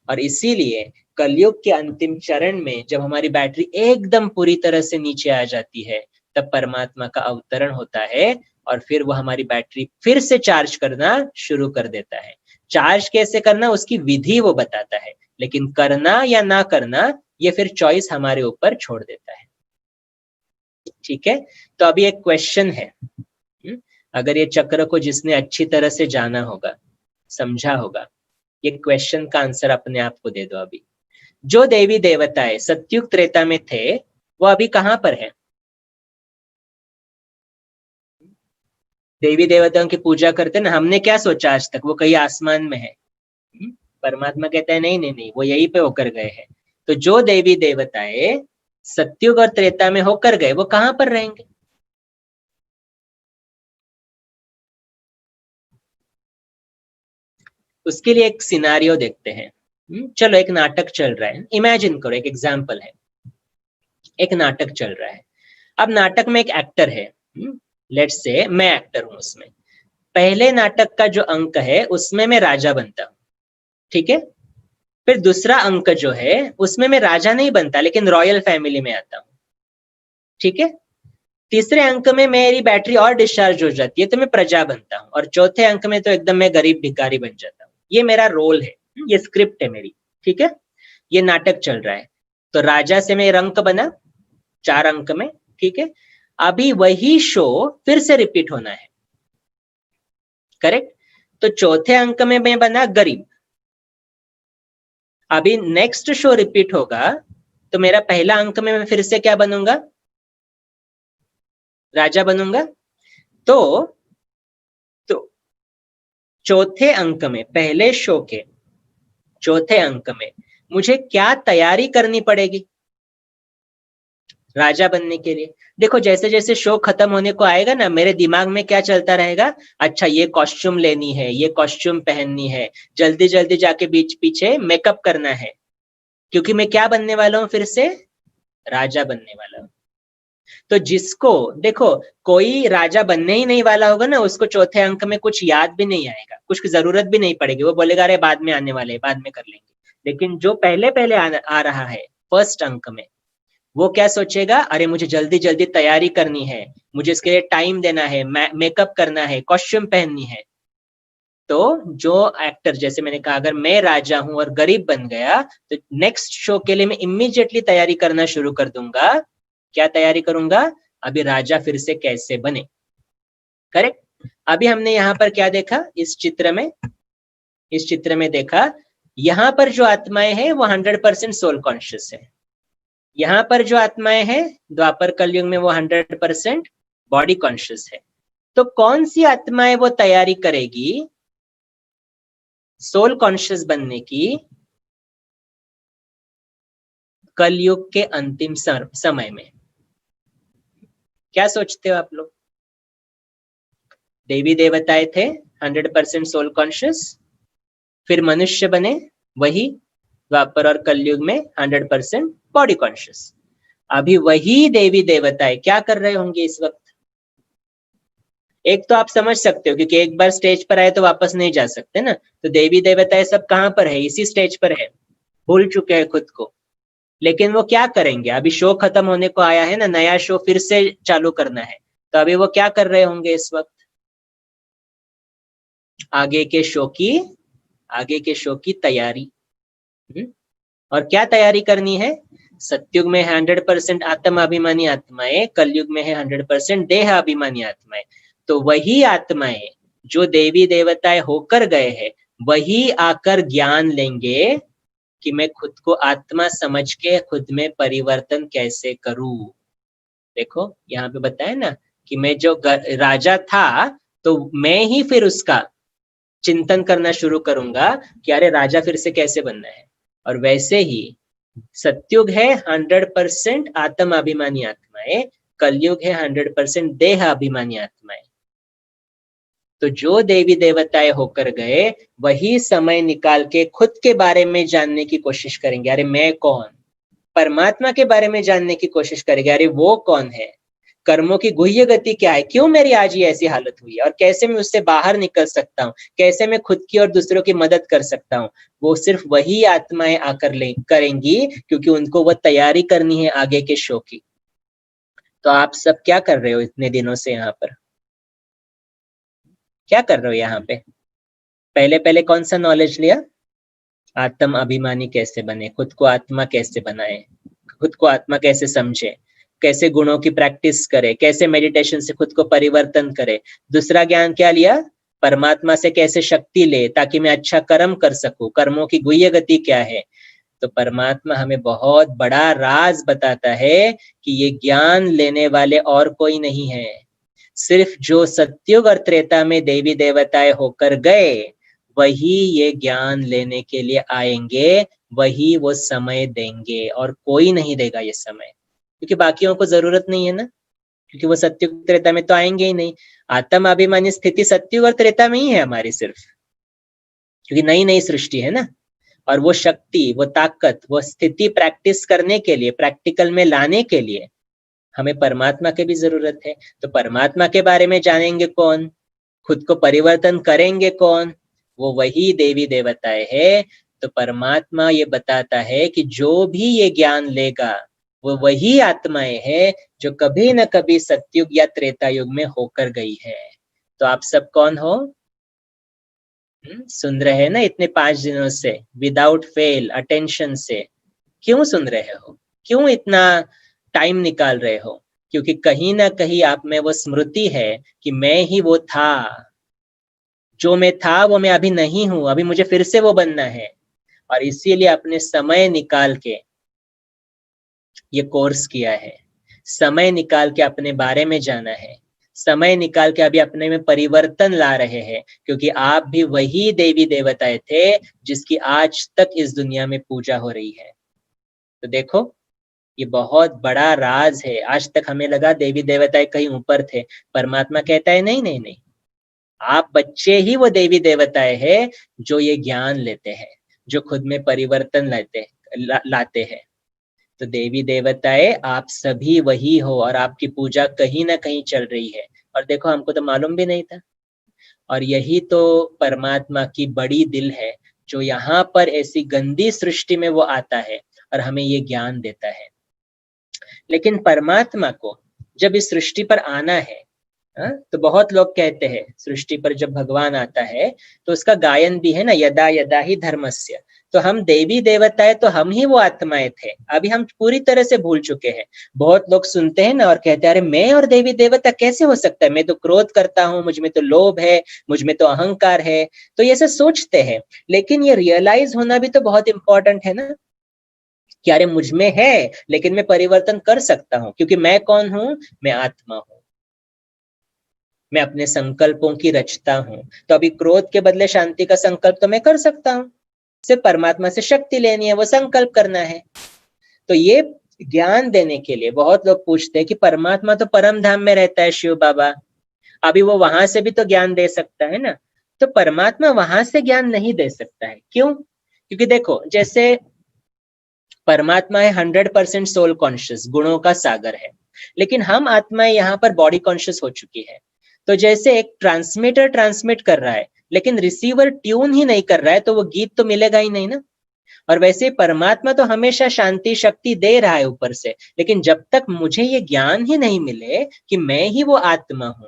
और इसीलिए कलयुग के अंतिम चरण में जब हमारी बैटरी एकदम पूरी तरह से नीचे आ जाती है, तब परमात्मा का अवतरण होता है, और फिर वो हमारी बैटरी फिर से चार्ज करना शुरू कर देता है। चार्ज कैसे करना उसकी विधि वो बताता है, लेकिन करना या ना करना ये फिर चॉइस हमारे ऊपर छोड़ देता है। ठीक है, तो अभी एक क्वेश्चन है। अगर ये चक्र को जिसने अच्छी तरह से जाना होगा, समझा होगा, ये क्वेश्चन का आंसर अपने आप को दे दो। अभी जो देवी देवताएं सतयुग त्रेता में थे वो अभी कहां पर है? देवी देवताओं की पूजा करते ना, हमने क्या सोचा आज तक वो कहीं आसमान में है। परमात्मा कहता है नहीं नहीं नहीं, वो यहीं पे होकर गए हैं। तो जो देवी देवताएं सत्युग और त्रेता में होकर गए वो कहां पर रहेंगे? उसके लिए एक सिनारियो देखते हैं। चलो एक नाटक चल रहा है, इमेजिन करो, एक एग्जाम्पल है, एक नाटक चल रहा है। अब नाटक में एक एक्टर है, लेट्स से मैं एक्टर हूं उसमें। पहले नाटक का जो अंक है उसमें मैं राजा बनता हूं, ठीक है। फिर दूसरा अंक जो है उसमें मैं राजा नहीं बनता लेकिन रॉयल फैमिली में आता हूं, ठीक है। तीसरे अंक में मेरी बैटरी और डिस्चार्ज हो जाती है तो मैं प्रजा बनता हूँ, और चौथे अंक में तो एकदम मैं गरीब भिखारी बन जाता हूँ। ये मेरा रोल है, ये स्क्रिप्ट है मेरी, ठीक है। ये नाटक चल रहा है। तो राजा से मैं अंक बना 4 अंक में, ठीक है। अभी वही शो फिर से रिपीट होना है, करेक्ट। तो चौथे अंक में मैं बना गरीब। अभी नेक्स्ट शो रिपीट होगा तो मेरा पहला अंक में मैं फिर से क्या बनूंगा? राजा बनूंगा। तो चौथे अंक में, पहले शो के चौथे अंक में मुझे क्या तैयारी करनी पड़ेगी राजा बनने के लिए? देखो जैसे जैसे शो खत्म होने को आएगा ना, मेरे दिमाग में क्या चलता रहेगा, अच्छा ये कॉस्ट्यूम लेनी है, ये कॉस्ट्यूम पहननी है, जल्दी जल्दी जाके बीच पीछे मेकअप करना है, क्योंकि मैं क्या बनने वाला हूं? फिर से राजा बनने वाला हूं। तो जिसको देखो कोई राजा बनने ही नहीं वाला होगा ना, उसको चौथे अंक में कुछ याद भी नहीं आएगा, कुछ जरूरत भी नहीं पड़ेगी, वो बोलेगा अरे बाद में आने वाले, बाद में कर लेंगे। लेकिन जो पहले पहले आ रहा है फर्स्ट अंक में, वो क्या सोचेगा, अरे मुझे जल्दी जल्दी तैयारी करनी है, मुझे इसके लिए टाइम देना है, मेकअप करना है, कॉस्ट्यूम पहननी है। तो जो एक्टर, जैसे मैंने कहा, अगर मैं राजा हूं और गरीब बन गया तो नेक्स्ट शो के लिए मैं इमीडिएटली तैयारी करना शुरू कर दूंगा। क्या तैयारी करूंगा? अभी राजा फिर से कैसे बने, करेक्ट। अभी हमने यहाँ पर क्या देखा इस चित्र में? इस चित्र में देखा यहाँ पर जो आत्माएं हैं वो 100% सोल कॉन्शियस है। यहाँ पर जो आत्माएं हैं द्वापर कलयुग में वो 100% बॉडी कॉन्शियस है। तो कौन सी आत्माएं वो तैयारी करेगी सोल कॉन्शियस बनने की कलयुग के अंतिम समय में? क्या सोचते हो आप लोग? देवी देवताएं थे 100% सोल कॉन्शियस, फिर मनुष्य बने वही द्वापर और कलयुग में 100% बॉडी कॉन्शियस। अभी वही देवी देवताएं क्या कर रहे होंगे इस वक्त? एक तो आप समझ सकते हो क्योंकि एक बार स्टेज पर आए तो वापस नहीं जा सकते ना, तो देवी देवताएं सब कहां पर है? इसी स्टेज पर है, भूल चुके हैं खुद को। लेकिन वो क्या करेंगे? अभी शो खत्म होने को आया है ना, नया शो फिर से चालू करना है, तो अभी वो क्या कर रहे होंगे इस वक्त? आगे के शो की तैयारी। और क्या तैयारी करनी है? सत्युग में 100% आत्म अभिमानी आत्माएं, कलयुग में है 100% देह अभिमानी आत्माएं। तो वही आत्माएं जो देवी देवताएं होकर गए हैं वही आकर ज्ञान लेंगे कि मैं खुद को आत्मा समझ के खुद में परिवर्तन कैसे करूं। देखो यहाँ पे बताया ना कि मैं जो राजा था तो मैं ही फिर उसका चिंतन करना शुरू करूंगा कि अरे राजा फिर से कैसे बनना है। और वैसे ही सत्युग है 100% आत्म अभिमानी आत्माएं, कलयुग है 100% देह अभिमानी आत्माएं। तो जो देवी देवताएं होकर गए वही समय निकाल के खुद के बारे में जानने की कोशिश करेंगे, अरे मैं कौन? परमात्मा के बारे में जानने की कोशिश करेंगे, अरे वो कौन है? कर्मों की गुह्य गति क्या है, क्यों मेरी आज ये ऐसी हालत हुई है और कैसे मैं उससे बाहर निकल सकता हूँ, कैसे मैं खुद की और दूसरों की मदद कर सकता हूँ। वो सिर्फ वही आत्माएं आकर करेंगी क्योंकि उनको वो तैयारी करनी है आगे के शो की। तो आप सब क्या कर रहे हो इतने दिनों से यहाँ पर? क्या कर रहे हो यहाँ पे? पहले पहले कौन सा नॉलेज लिया? आत्म अभिमानी कैसे बने, खुद को आत्मा कैसे बनाए, खुद को आत्मा कैसे समझे, कैसे गुणों की प्रैक्टिस करे, कैसे मेडिटेशन से खुद को परिवर्तन करे। दूसरा ज्ञान क्या लिया? परमात्मा से कैसे शक्ति ले ताकि मैं अच्छा कर्म कर सकूं, कर्मों की गुह्य गति क्या है। तो परमात्मा हमें बहुत बड़ा राज बताता है कि ये ज्ञान लेने वाले और कोई नहीं है, सिर्फ जो सत्युग और त्रेता में देवी देवताएं होकर गए वही ये ज्ञान लेने के लिए आएंगे, वही वो समय देंगे और कोई नहीं देगा ये समय। क्योंकि बाकियों को जरूरत नहीं है ना, क्योंकि वो सत्युग त्रेता में तो आएंगे ही नहीं। आत्म अभिमानी स्थिति सत्युग और त्रेता में ही है हमारी सिर्फ, क्योंकि नई नई सृष्टि है ना। और वो शक्ति, वो ताकत, वो स्थिति प्रैक्टिस करने के लिए, प्रैक्टिकल में लाने के लिए हमें परमात्मा की भी जरूरत है। तो परमात्मा के बारे में जानेंगे कौन, खुद को परिवर्तन करेंगे कौन, वो वही देवी देवताएं है। तो परमात्मा ये बताता है कि जो भी ये ज्ञान लेगा वो वही आत्माएं है जो कभी न कभी सत्युग या त्रेता युग में होकर गई है। तो आप सब कौन हो? सुन रहे हैं ना इतने 5 दिनों से, विदाउट फेल, अटेंशन से। क्यों सुन रहे हो? क्यों इतना टाइम निकाल रहे हो? क्योंकि कहीं ना कहीं आप में वो स्मृति है कि मैं ही वो था, जो मैं था वो मैं अभी नहीं हूं, अभी मुझे फिर से वो बनना है। और इसीलिए अपने समय निकाल के ये कोर्स किया है, समय निकाल के अपने बारे में जाना है, समय निकाल के अभी अपने में परिवर्तन ला रहे हैं, क्योंकि आप भी वही देवी देवताएं थे जिसकी आज तक इस दुनिया में पूजा हो रही है। तो देखो, ये बहुत बड़ा राज है। आज तक हमें लगा देवी देवताएं कहीं ऊपर थे। परमात्मा कहता है नहीं नहीं नहीं, आप बच्चे ही वो देवी देवताएं हैं जो ये ज्ञान लेते हैं, जो खुद में परिवर्तन लाते हैं। तो देवी देवताएं आप सभी वही हो और आपकी पूजा कहीं ना कहीं चल रही है। और देखो, हमको तो मालूम भी नहीं था। और यही तो परमात्मा की बड़ी दिल है, जो यहाँ पर ऐसी गंदी सृष्टि में वो आता है और हमें ये ज्ञान देता है। लेकिन परमात्मा को जब इस सृष्टि पर आना है, तो बहुत लोग कहते हैं सृष्टि पर जब भगवान आता है तो उसका गायन भी है ना, यदा यदा ही धर्मस्य। तो हम देवी देवताएं तो हम ही वो आत्माएं थे, अभी हम पूरी तरह से भूल चुके हैं। बहुत लोग सुनते हैं ना और कहते हैं अरे मैं और देवी देवता कैसे हो सकता है, मैं तो क्रोध करता हूँ, मुझ में तो लोभ है, मुझ में तो अहंकार है। तो ये सब सोचते हैं, लेकिन ये रियलाइज होना भी तो बहुत इंपॉर्टेंट है ना कि अरे मुझ में है लेकिन मैं परिवर्तन कर सकता हूँ, क्योंकि मैं कौन हूँ? मैं आत्मा हूँ, मैं अपने संकल्पों की रचता हूं। तो अभी क्रोध के बदले शांति का संकल्प तो मैं कर सकता हूं, सिर्फ परमात्मा से शक्ति लेनी है, वो संकल्प करना है। तो ये ज्ञान देने के लिए बहुत लोग पूछते हैं कि परमात्मा तो परम धाम में रहता है, शिव बाबा, अभी वो वहां से भी तो ज्ञान दे सकता है ना। तो परमात्मा वहां से ज्ञान नहीं दे सकता है। क्यों? क्योंकि देखो, जैसे परमात्मा है 100% सोल कॉन्शियस, गुणों का सागर है, लेकिन हम आत्माएं यहाँ पर बॉडी कॉन्शियस हो चुकी है। तो जैसे एक ट्रांसमीटर ट्रांसमिट कर रहा है लेकिन रिसीवर ट्यून ही नहीं कर रहा है, तो वो गीत तो मिलेगा ही नहीं ना। और वैसे परमात्मा तो हमेशा शांति शक्ति दे रहा है ऊपर से, लेकिन जब तक मुझे ये ज्ञान ही नहीं मिले कि मैं ही वो आत्मा हूं,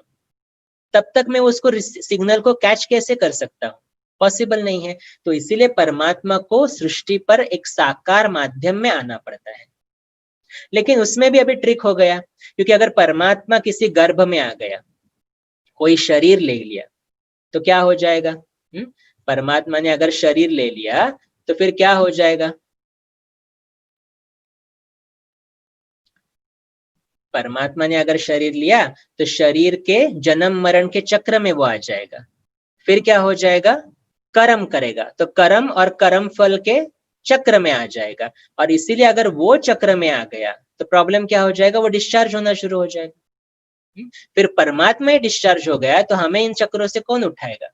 तब तक मैं उसको सिग्नल को कैच कैसे कर सकता हूँ? पॉसिबल नहीं है। तो इसीलिए परमात्मा को सृष्टि पर एक साकार माध्यम में आना पड़ता है। लेकिन उसमें भी अभी ट्रिक हो गया, क्योंकि अगर परमात्मा किसी गर्भ में आ गया, कोई शरीर ले लिया, तो क्या हो जाएगा? परमात्मा ने अगर शरीर ले लिया तो फिर क्या हो जाएगा? परमात्मा ने अगर शरीर लिया तो शरीर के जन्म मरण के चक्र में वो आ जाएगा। फिर क्या हो जाएगा? कर्म करेगा, तो कर्म और कर्म फल के चक्र में आ जाएगा। और इसीलिए अगर वो चक्र में आ गया तो प्रॉब्लम क्या हो जाएगा? वो डिस्चार्ज होना शुरू हो जाएगा। फिर परमात्मा ही डिस्चार्ज हो गया तो हमें इन चक्रों से कौन उठाएगा?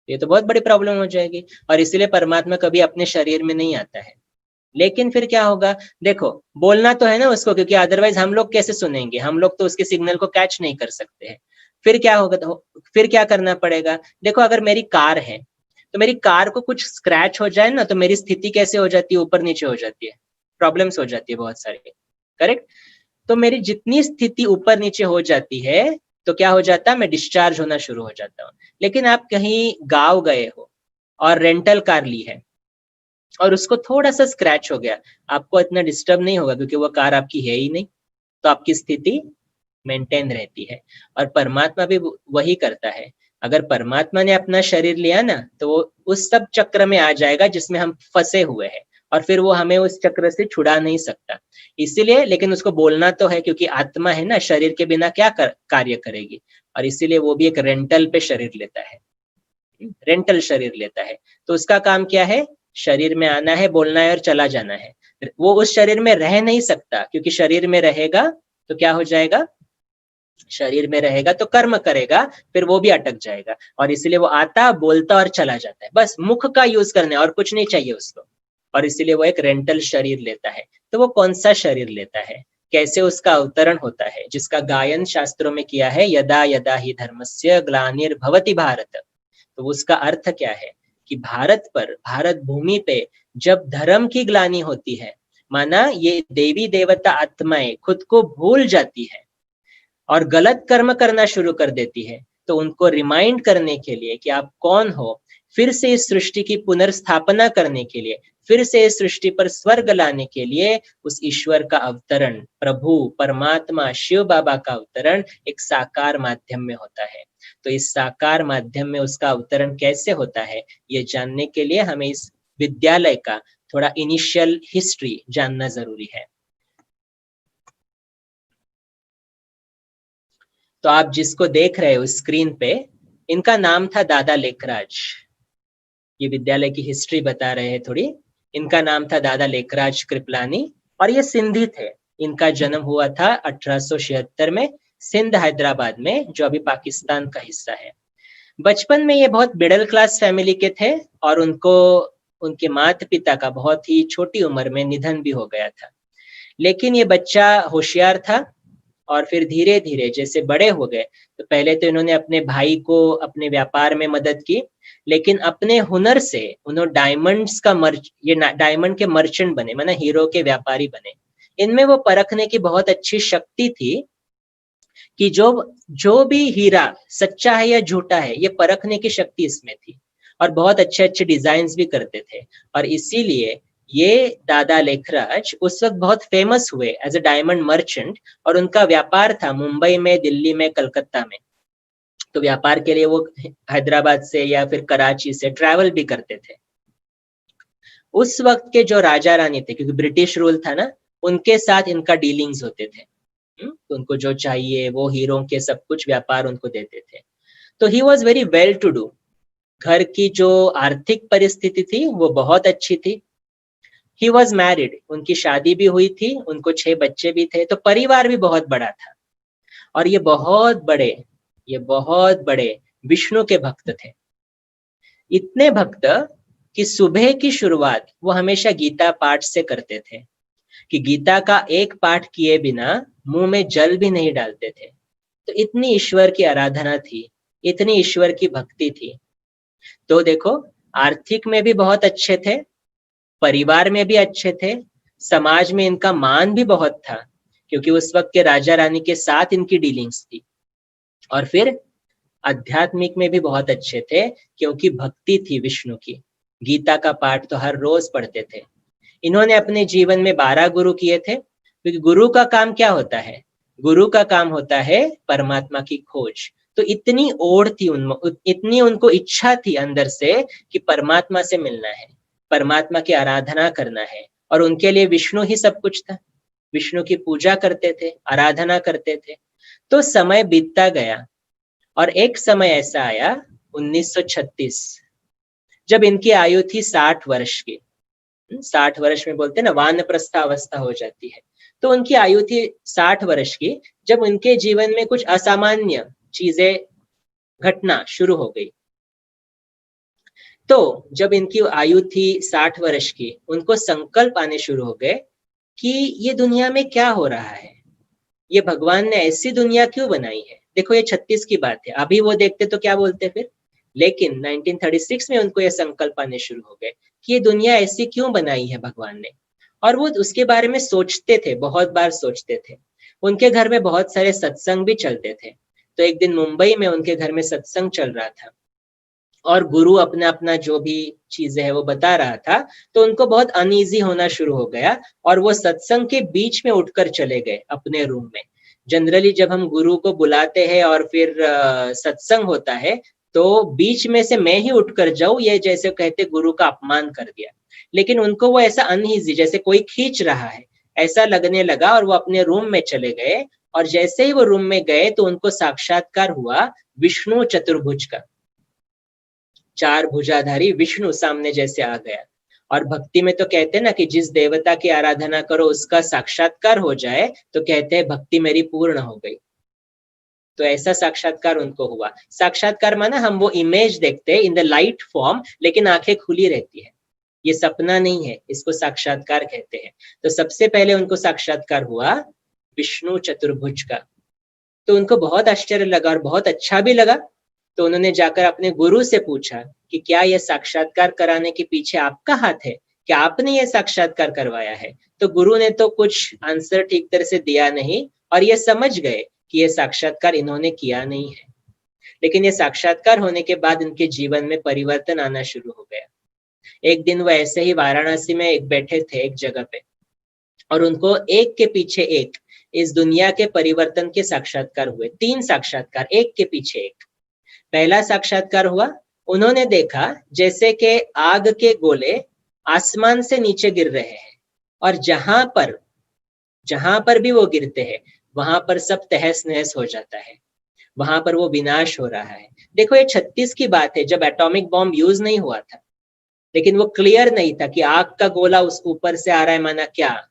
ये तो बहुत बड़ी प्रॉब्लम हो जाएगी। और इसीलिए परमात्मा कभी अपने शरीर में नहीं आता है। लेकिन फिर क्या होगा? देखो, बोलना तो है ना उसको, क्योंकि अदरवाइज हम लोग कैसे सुनेंगे? हम लोग तो उसके सिग्नल को कैच नहीं कर सकते हैं। फिर क्या होगा? तो फिर क्या करना पड़ेगा? देखो, अगर मेरी कार है तो मेरी कार को कुछ स्क्रैच हो जाए ना, तो मेरी स्थिति कैसे हो जाती है? ऊपर नीचे हो जाती है, प्रॉब्लम्स हो जाती है बहुत सारी। करेक्ट? तो मेरी जितनी स्थिति ऊपर नीचे हो जाती है तो क्या हो जाता है? मैं डिस्चार्ज होना शुरू हो जाता हूँ। लेकिन आप कहीं गांव गए हो और रेंटल कार ली है और उसको थोड़ा सा स्क्रैच हो गया, आपको इतना डिस्टर्ब नहीं होगा क्योंकि वो कार आपकी है ही नहीं, तो आपकी स्थिति मेंटेन रहती है। और परमात्मा भी वही करता है। अगर परमात्मा ने अपना शरीर लिया ना तो वो उस सब चक्र में आ जाएगा जिसमें हम फंसे हुए हैं, और फिर वो हमें उस चक्र से छुड़ा नहीं सकता। इसीलिए, लेकिन उसको बोलना तो है, क्योंकि आत्मा है ना, शरीर के बिना क्या कार्य करेगी। और इसीलिए वो भी एक रेंटल पे शरीर लेता है, रेंटल शरीर लेता है। तो उसका काम क्या है? शरीर में आना है, बोलना है और चला जाना है। वो उस शरीर में रह नहीं सकता, क्योंकि शरीर में रहेगा तो क्या हो जाएगा, शरीर में रहेगा तो कर्म करेगा, फिर वो भी अटक जाएगा। और इसलिए वो आता, बोलता और चला जाता है, बस मुख का यूज करना है और कुछ नहीं चाहिए उसको। और इसीलिए वो एक रेंटल शरीर लेता है। तो वो कौन सा शरीर लेता है, कैसे उसका अवतरण होता है, जिसका गायन शास्त्रों में किया है, यदा यदा ही धर्मस्य ग्लानिर्भवति भारत। तो उसका अर्थ क्या है कि भारत पर, भारत भूमि पे जब धर्म की ग्लानि होती है, माना ये देवी देवता आत्माएं खुद को भूल जाती है और गलत कर्म करना शुरू कर देती है, तो उनको रिमाइंड करने के लिए कि आप कौन हो, फिर से इस सृष्टि की पुनर्स्थापना करने के लिए, फिर से इस सृष्टि पर स्वर्ग लाने के लिए उस ईश्वर का अवतरण, प्रभु परमात्मा शिव बाबा का अवतरण एक साकार माध्यम में होता है। तो इस साकार माध्यम में उसका अवतरण कैसे होता है, ये जानने के लिए हमें इस विद्यालय का थोड़ा इनिशियल हिस्ट्री जानना जरूरी है। तो आप जिसको देख रहे हो स्क्रीन पे, इनका नाम था दादा लेखराज। ये विद्यालय की हिस्ट्री बता रहे हैं थोड़ी। इनका नाम था दादा लेखराज कृपलानी और ये सिंधी थे। इनका जन्म हुआ था 1876 में सिंध हैदराबाद में, जो अभी पाकिस्तान का हिस्सा है। बचपन में ये बहुत मिडिल क्लास फैमिली के थे और उनको उनके माता पिता का बहुत ही छोटी उम्र में निधन भी हो गया था। लेकिन ये बच्चा होशियार था और फिर धीरे धीरे जैसे बड़े हो गए, तो पहले तो इन्होंने अपने भाई को अपने व्यापार में मदद की, लेकिन अपने हुनर से उन्होंने डायमंड्स का ये डायमंड के मर्चेंट बने, माना हीरो के व्यापारी बने। इनमें वो परखने की बहुत अच्छी शक्ति थी कि जो भी हीरा सच्चा है या झूठा है, ये परखने की शक्ति इसमें थी। और बहुत अच्छे अच्छे डिजाइन भी करते थे। और इसीलिए ये दादा लेखराज उस वक्त बहुत फेमस हुए एज अ डायमंड मर्चेंट। और उनका व्यापार था मुंबई में, दिल्ली में, कलकत्ता में। तो व्यापार के लिए वो हैदराबाद से या फिर कराची से ट्रैवल भी करते थे। उस वक्त के जो राजा रानी थे, क्योंकि ब्रिटिश रूल था ना, उनके साथ इनका डीलिंग्स होते थे। तो उनको जो चाहिए वो हीरो के सब कुछ व्यापार उनको देते थे। तो he was very well to do. घर की जो आर्थिक परिस्थिति थी वो बहुत अच्छी थी। ही वॉज मैरिड, उनकी शादी भी हुई थी, उनको 6 बच्चे भी थे, तो परिवार भी बहुत बड़ा था। और ये बहुत बड़े विष्णु के भक्त थे। इतने भक्त कि सुबह की शुरुआत वो हमेशा गीता पाठ से करते थे, कि गीता का एक पाठ किए बिना मुंह में जल भी नहीं डालते थे। तो इतनी ईश्वर की आराधना थी, इतनी ईश्वर की भक्ति थी। तो देखो, आर्थिक में भी बहुत अच्छे थे, परिवार में भी अच्छे थे, समाज में इनका मान भी बहुत था, क्योंकि उस वक्त के राजा रानी के साथ इनकी डीलिंग्स थी। और फिर आध्यात्मिक में भी बहुत अच्छे थे, क्योंकि भक्ति थी विष्णु की। गीता का पाठ तो हर रोज पढ़ते थे। इन्होंने अपने जीवन में 12 गुरु किए थे, क्योंकि गुरु का काम क्या होता है, गुरु का काम होता है परमात्मा की खोज। तो इतनी ओढ़ थी उनमें, इतनी उनको इच्छा थी अंदर से कि परमात्मा से मिलना है, परमात्मा की आराधना करना है। और उनके लिए विष्णु ही सब कुछ था। विष्णु की पूजा करते थे, आराधना करते थे। तो समय बीतता गया और एक समय ऐसा आया 1936, जब इनकी आयु थी 60 वर्ष की। 60 वर्ष में बोलते हैं ना, वानप्रस्थ अवस्था हो जाती है। तो उनकी आयु थी 60 वर्ष की, जब उनके जीवन में कुछ असामान्य चीजें घटना शुरू हो गई। तो जब इनकी आयु थी 60 वर्ष की, उनको संकल्प आने शुरू हो गए कि ये दुनिया में क्या हो रहा है, ये भगवान ने ऐसी दुनिया क्यों बनाई है। देखो, ये 36 की बात है, अभी वो देखते तो क्या बोलते फिर। लेकिन 1936 में उनको ये संकल्प आने शुरू हो गए कि ये दुनिया ऐसी क्यों बनाई है भगवान ने। और वो उसके बारे में सोचते थे, बहुत बार सोचते थे। उनके घर में बहुत सारे सत्संग भी चलते थे। तो एक दिन मुंबई में उनके घर में सत्संग चल रहा था और गुरु अपना अपना जो भी चीजें है वो बता रहा था। तो उनको बहुत अनईजी होना शुरू हो गया और वो सत्संग के बीच में उठकर चले गए अपने रूम में। जनरली जब हम गुरु को बुलाते हैं और फिर सत्संग होता है, तो बीच में से मैं ही उठकर जाऊं, ये जैसे कहते गुरु का अपमान कर दिया। लेकिन उनको वो ऐसा अनईजी, जैसे कोई खींच रहा है, ऐसा लगने लगा और वो अपने रूम में चले गए। और जैसे ही वो रूम में गए तो उनको साक्षात्कार हुआ विष्णु चतुर्भुज का। 4 भुजाधारी विष्णु सामने जैसे आ गया और भक्ति में तो कहते हैं ना कि जिस देवता की आराधना करो उसका साक्षात्कार हो जाए, तो कहते हैं भक्ति मेरी पूर्ण हो गई। तो ऐसा साक्षात्कार उनको हुआ। साक्षात्कार माना हम वो इमेज देखते हैं इन द लाइट फॉर्म, लेकिन आंखें खुली रहती है। ये सपना नहीं है, इसको साक्षात्कार कहते हैं। तो सबसे पहले उनको साक्षात्कार हुआ विष्णु चतुर्भुज का। तो उनको बहुत आश्चर्य लगा और बहुत अच्छा भी लगा। तो उन्होंने जाकर अपने गुरु से पूछा कि क्या यह साक्षात्कार कराने के पीछे आपका हाथ है, क्या आपने यह साक्षात्कार करवाया है? तो गुरु ने तो कुछ आंसर ठीक तरह से दिया नहीं और ये समझ गए कि यह साक्षात्कार इन्होंने किया नहीं है। लेकिन ये साक्षात्कार होने के बाद इनके जीवन में परिवर्तन आना शुरू हो गया। एक दिन वो ऐसे ही वाराणसी में एक बैठे थे एक जगह पे, और उनको एक के पीछे एक इस दुनिया के परिवर्तन के साक्षात्कार हुए। 3 साक्षात्कार, एक के पीछे एक। पहला साक्षात्कार हुआ, उन्होंने देखा जैसे कि आग के गोले आसमान से नीचे गिर रहे हैं, और जहां पर भी वो गिरते हैं वहां पर सब तहस नहस हो जाता है, वहां पर वो विनाश हो रहा है। देखो ये 36 की बात है, जब एटॉमिक बॉम्ब यूज नहीं हुआ था, लेकिन वो क्लियर नहीं था कि आग का गोला उस ऊपर से आ रहा है माना क्या,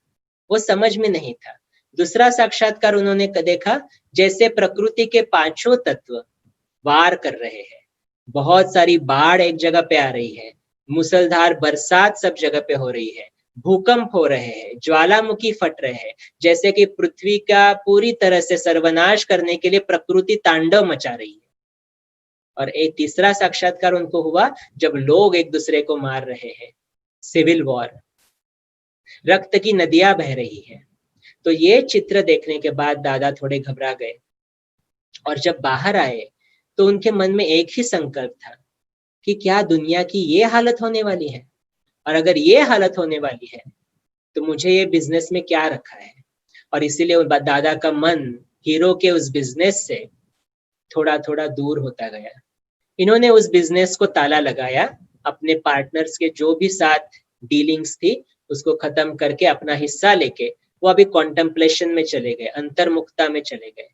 वो समझ में नहीं था। दूसरा साक्षात्कार उन्होंने देखा जैसे प्रकृति के 5 तत्व वार कर रहे हैं। बहुत सारी बाढ़ एक जगह पे आ रही है, मूसलधार बरसात सब जगह पे हो रही है, भूकंप हो रहे हैं, ज्वालामुखी फट रहे हैं, जैसे कि पृथ्वी का पूरी तरह से सर्वनाश करने के लिए प्रकृति तांडव मचा रही है। और एक तीसरा साक्षात्कार उनको हुआ जब लोग एक दूसरे को मार रहे हैं, सिविल वॉर, रक्त की नदियां बह रही है। तो ये चित्र देखने के बाद दादा थोड़े घबरा गए, और जब बाहर आए तो उनके मन में एक ही संकल्प था कि क्या दुनिया की ये हालत होने वाली है, और अगर ये हालत होने वाली है तो मुझे ये बिजनेस में क्या रखा है। और इसीलिए दादा का मन हीरो के उस बिजनेस से थोड़ा थोड़ा दूर होता गया। इन्होंने उस बिजनेस को ताला लगाया, अपने पार्टनर्स के जो भी साथ डीलिंग्स थी उसको खत्म करके अपना हिस्सा लेके वो अभी कॉन्टेम्पलेशन में चले गए, अंतर्मुखता में चले गए।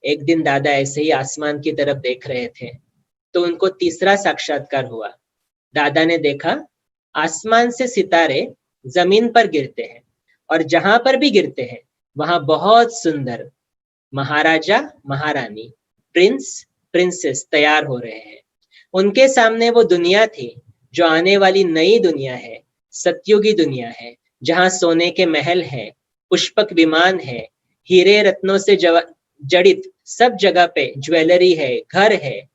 एक दिन दादा ऐसे ही आसमान की तरफ देख रहे थे तो उनको तीसरा साक्षात्कार हुआ। दादा ने देखा आसमान से सितारे जमीन पर गिरते हैं, और जहां पर भी गिरते हैं वहां बहुत सुंदर महाराजा महारानी, प्रिंस प्रिंसेस तैयार हो रहे हैं। उनके सामने वो दुनिया थी जो आने वाली नई दुनिया है, सतयुगी दुनिया है, जहां सोने के महल है, पुष्पक विमान है, हीरे रत्नों से जड़ित सब जगह पे ज्वेलरी है, घर है,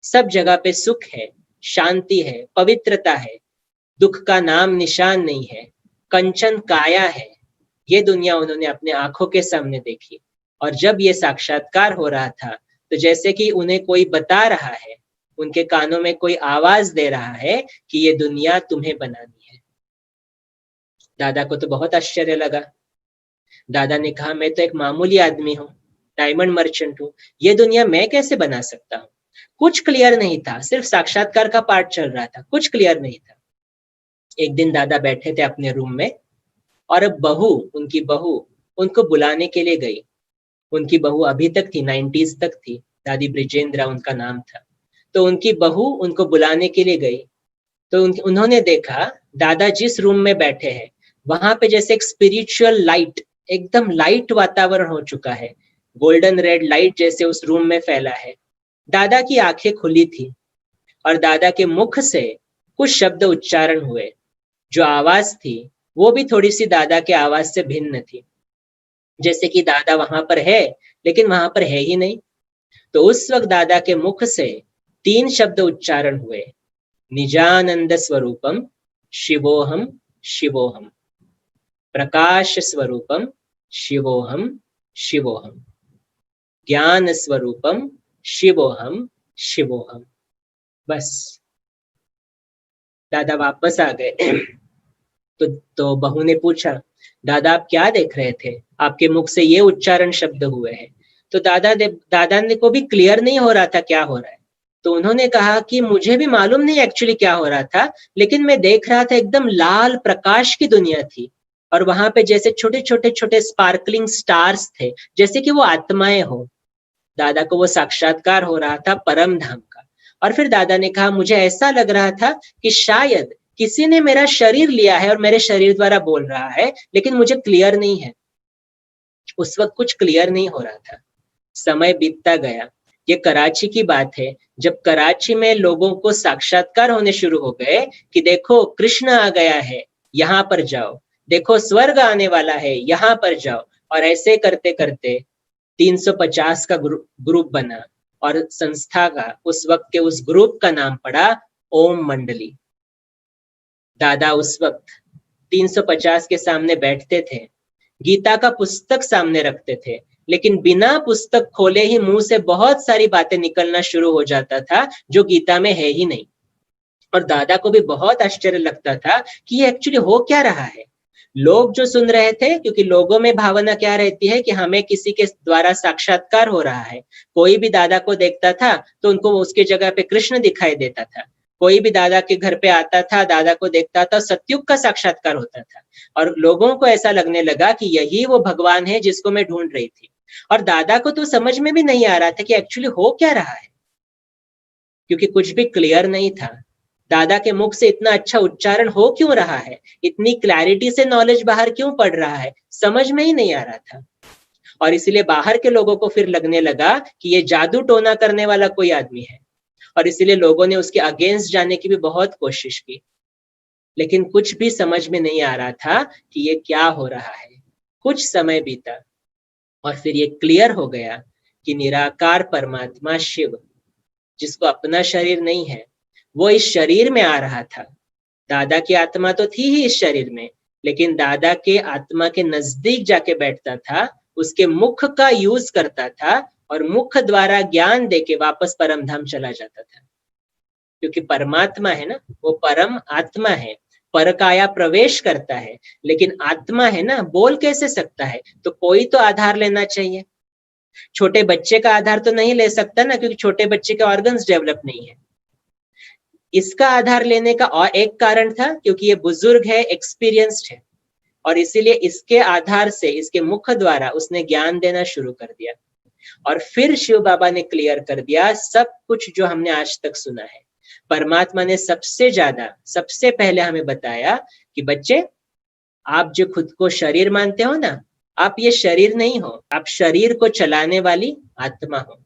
सब जगह पे सुख है, शांति है, पवित्रता है, दुख का नाम निशान नहीं है, कंचन काया है। ये दुनिया उन्होंने अपने आंखों के सामने देखी। और जब ये साक्षात्कार हो रहा था तो जैसे कि उन्हें कोई बता रहा है, उनके कानों में कोई आवाज दे रहा है कि ये दुनिया तुम्हें बनानी है। दादा को तो बहुत आश्चर्य लगा। दादा ने कहा मैं तो एक मामूली आदमी हूँ, डायमंड मर्चेंट हूँ, ये दुनिया मैं कैसे बना सकता हूँ। कुछ क्लियर नहीं था, सिर्फ साक्षात्कार का पार्ट चल रहा था, कुछ क्लियर नहीं था। एक दिन दादा बैठे थे अपने रूम में, और उनकी बहू उनको बुलाने के लिए गई। उनकी बहू अभी तक थी, 90s तक थी, दादी ब्रिजेंद्रा उनका नाम था। तो उनकी बहू उनको बुलाने के लिए गई तो उन्होंने देखा दादा जिस रूम में बैठे हैं वहां पे जैसे एक स्पिरिचुअल लाइट, एकदम लाइट वातावरण हो चुका है, गोल्डन रेड लाइट जैसे उस रूम में फैला है। दादा की आंखें खुली थी और दादा के मुख से कुछ शब्द उच्चारण हुए। जो आवाज थी वो भी थोड़ी सी दादा के आवाज से भिन्न थी, जैसे कि दादा वहां पर है लेकिन वहां पर है ही नहीं। तो उस वक्त दादा के मुख से 3 शब्द उच्चारण हुए, निजानंद स्वरूपम शिवोहम शिवोहम, प्रकाश स्वरूपम शिवोहम शिवोहम, ज्ञान स्वरूपम शिवोहम शिवोहम। बस दादा वापस आ गए। तो बहू ने पूछा दादा आप क्या देख रहे थे, आपके मुख से ये उच्चारण शब्द हुए हैं। तो दादा ने को भी क्लियर नहीं हो रहा था क्या हो रहा है। तो उन्होंने कहा कि मुझे भी मालूम नहीं एक्चुअली क्या हो रहा था, लेकिन मैं देख रहा था एकदम लाल प्रकाश की दुनिया थी, और वहां पे जैसे छोटे छोटे छोटे स्पार्कलिंग स्टार्स थे, जैसे कि वो आत्माएं हो। दादा को वो साक्षात्कार हो रहा था परम धाम का। और फिर दादा ने कहा मुझे ऐसा लग रहा था कि शायद किसी ने मेरा शरीर लिया है और मेरे शरीर द्वारा बोल रहा है, लेकिन मुझे क्लियर नहीं है। उस वक्त कुछ क्लियर नहीं हो रहा था। समय बीतता गया। ये कराची की बात है, जब कराची में लोगों को साक्षात्कार होने शुरू हो गए कि देखो कृष्ण आ गया है, यहाँ पर जाओ, देखो स्वर्ग आने वाला है, यहाँ पर जाओ, और ऐसे करते करते 350 का ग्रुप बना और संस्था का उस वक्त के उस ग्रुप का नाम पड़ा ओम मंडली। दादा उस वक्त 350 के सामने बैठते थे, गीता का पुस्तक सामने रखते थे, लेकिन बिना पुस्तक खोले ही मुंह से बहुत सारी बातें निकलना शुरू हो जाता था जो गीता में है ही नहीं। और दादा को भी बहुत आश्चर्य लगता था कि ये एक्चुअली हो क्या रहा है। लोग जो सुन रहे थे, क्योंकि लोगों में भावना क्या रहती है कि हमें किसी के द्वारा साक्षात्कार हो रहा है। कोई भी दादा को देखता था तो उनको उसके जगह पे कृष्ण दिखाई देता था। कोई भी दादा के घर पे आता था, दादा को देखता था, सतयुग का साक्षात्कार होता था, और लोगों को ऐसा लगने लगा कि यही वो भगवान है जिसको मैं ढूंढ रही थी। और दादा को तो समझ में भी नहीं आ रहा था कि एक्चुअली हो क्या रहा है, क्योंकि कुछ भी क्लियर नहीं था। दादा के मुख से इतना अच्छा उच्चारण हो क्यों रहा है, इतनी क्लैरिटी से नॉलेज बाहर क्यों पड़ रहा है, समझ में ही नहीं आ रहा था। और इसलिए बाहर के लोगों को फिर लगने लगा कि ये जादू टोना करने वाला कोई आदमी है, और इसलिए लोगों ने उसके अगेंस्ट जाने की भी बहुत कोशिश की, लेकिन कुछ भी समझ में नहीं आ रहा था कि ये क्या हो रहा है। कुछ समय बीता और फिर ये क्लियर हो गया कि निराकार परमात्मा शिव, जिसको अपना शरीर नहीं है, वो इस शरीर में आ रहा था। दादा की आत्मा तो थी ही इस शरीर में, लेकिन दादा के आत्मा के नजदीक जाके बैठता था, उसके मुख का यूज करता था, और मुख द्वारा ज्ञान देके वापस परम धाम चला जाता था। क्योंकि परमात्मा है ना, वो परम आत्मा है, परकाया प्रवेश करता है, लेकिन आत्मा है ना, बोल कैसे सकता है, तो कोई तो आधार लेना चाहिए। छोटे बच्चे का आधार तो नहीं ले सकता ना, क्योंकि छोटे बच्चे के ऑर्गन्स डेवलप नहीं है। इसका आधार लेने का और एक कारण था, क्योंकि ये बुजुर्ग है, एक्सपीरियंस्ड है, और इसीलिए इसके आधार से, इसके मुख द्वारा उसने ज्ञान देना शुरू कर दिया। और फिर शिव बाबा ने क्लियर कर दिया सब कुछ जो हमने आज तक सुना है। परमात्मा ने सबसे ज्यादा, सबसे पहले हमें बताया कि बच्चे, आप जो खुद को शरीर मानते हो ना, आप ये शरीर नहीं हो, आप शरीर को चलाने वाली आत्मा हो।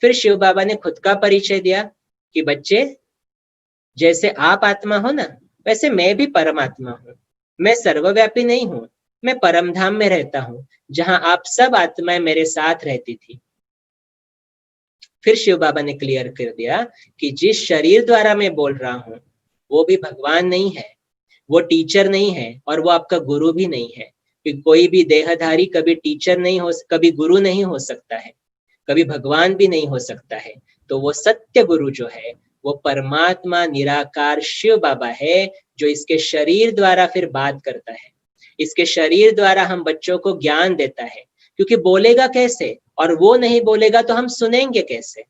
फिर शिव बाबा ने खुद का परिचय दिया कि बच्चे, जैसे आप आत्मा हो ना, वैसे मैं भी परमात्मा हूँ। मैं सर्वव्यापी नहीं हूँ, मैं परम धाम में रहता हूँ, जहां आप सब आत्माएं मेरे साथ रहती थी। फिर शिव बाबा ने क्लियर कर दिया कि जिस शरीर द्वारा मैं बोल रहा हूँ, वो भी भगवान नहीं है, वो टीचर नहीं है, और वो आपका गुरु भी नहीं है। क्योंकि कोई भी देहधारी कभी टीचर नहीं हो, कभी गुरु नहीं हो सकता है, कभी भगवान भी नहीं हो सकता है। तो वो सत्य गुरु जो है, वो परमात्मा निराकार शिव बाबा है, जो इसके शरीर द्वारा फिर बात करता है। इसके शरीर द्वारा हम बच्चों को ज्ञान देता है, क्योंकि बोलेगा कैसे, और वो नहीं बोलेगा तो हम सुनेंगे कैसे।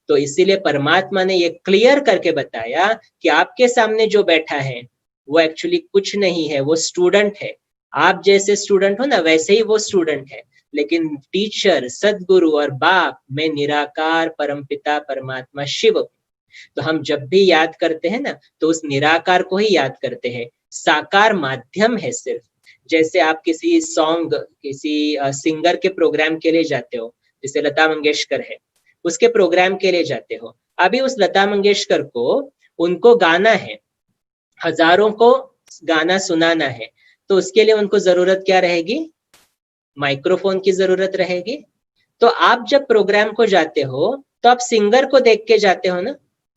तो इसीलिए परमात्मा ने ये क्लियर करके बताया कि आपके सामने जो बैठा है वो एक्चुअली कुछ नहीं है, वो स्टूडेंट है। आप जैसे स्टूडेंट हो ना, वैसे ही वो स्टूडेंट है, लेकिन टीचर, सदगुरु और बाप मैं निराकार परमपिता परमात्मा शिव हूं। तो हम जब भी याद करते हैं ना, तो उस निराकार को ही याद करते हैं। साकार माध्यम है सिर्फ। जैसे आप किसी सॉन्ग, किसी सिंगर के प्रोग्राम के लिए जाते हो, जैसे लता मंगेशकर है, उसके प्रोग्राम के लिए जाते हो। अभी उस लता मंगेशकर को, उनको गाना है, हजारों को गाना सुनाना है, तो उसके लिए उनको जरूरत क्या रहेगी, माइक्रोफोन की जरूरत रहेगी। तो आप जब प्रोग्राम को जाते हो तो आप सिंगर को देख के जाते हो ना,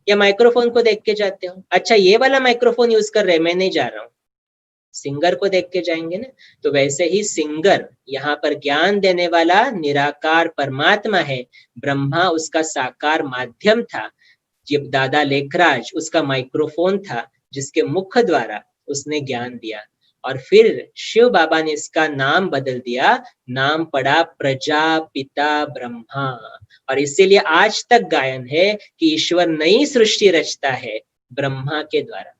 या माइक्रोफोन को देख के जाते हो। अच्छा ये वाला माइक्रोफोन यूज कर रहे हैं, मैं नहीं जा रहा हूँ, सिंगर को देख के जाएंगे ना। तो वैसे ही सिंगर यहाँ पर ज्ञान देने वाला निराकार परमात्मा है, ब्रह्मा उसका साकार माध्यम था, जब दादा लेखराज उसका माइक्रोफोन था, जिसके मुख द्वारा उसने ज्ञान दिया। और फिर शिव बाबा ने इसका नाम बदल दिया, नाम पड़ा प्रजापिता ब्रह्मा। और इसीलिए आज तक गायन है कि ईश्वर नई सृष्टि रचता है ब्रह्मा के द्वारा।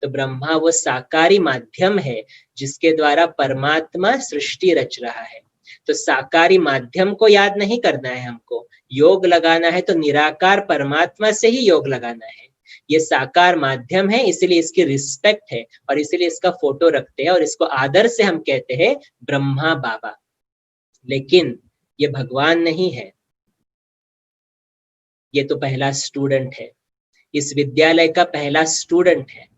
तो ब्रह्मा वो साकारी माध्यम है जिसके द्वारा परमात्मा सृष्टि रच रहा है। तो साकारी माध्यम को याद नहीं करना है हमको, योग लगाना है तो निराकार परमात्मा से ही योग लगाना है। ये साकार माध्यम है, इसलिए इसकी रिस्पेक्ट है और इसलिए इसका फोटो रखते हैं और इसको आदर से हम कहते हैं ब्रह्मा बाबा। लेकिन ये भगवान नहीं है, ये तो पहला स्टूडेंट है, इस विद्यालय का पहला स्टूडेंट है।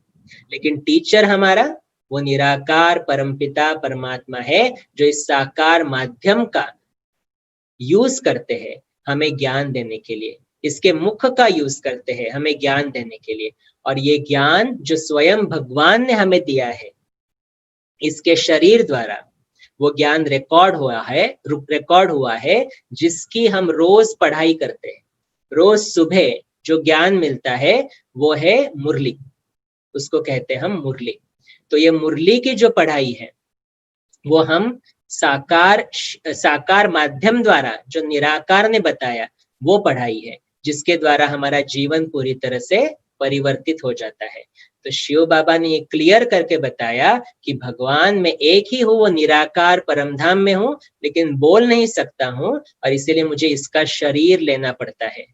लेकिन टीचर हमारा वो निराकार परमपिता परमात्मा है, जो इस साकार माध्यम का यूज करते हैं हमें ज्ञान देने के लिए, इसके मुख का यूज करते हैं हमें ज्ञान देने के लिए। और ये ज्ञान जो स्वयं भगवान ने हमें दिया है, इसके शरीर द्वारा वो ज्ञान रिकॉर्ड हुआ है, जिसकी हम रोज पढ़ाई करते हैं। रोज सुबह जो ज्ञान मिलता है वो है मुरली, उसको कहते हैं हम मुरली। तो ये मुरली की जो पढ़ाई है वो हम साकार माध्यम द्वारा, जो निराकार ने बताया वो पढ़ाई है, जिसके द्वारा हमारा जीवन पूरी तरह से परिवर्तित हो जाता है। तो शिव बाबा ने ये क्लियर करके बताया कि भगवान मैं एक ही हूँ, वो निराकार परमधाम में हूँ, लेकिन बोल नहीं सकता हूँ और इसीलिए मुझे इसका शरीर लेना पड़ता है।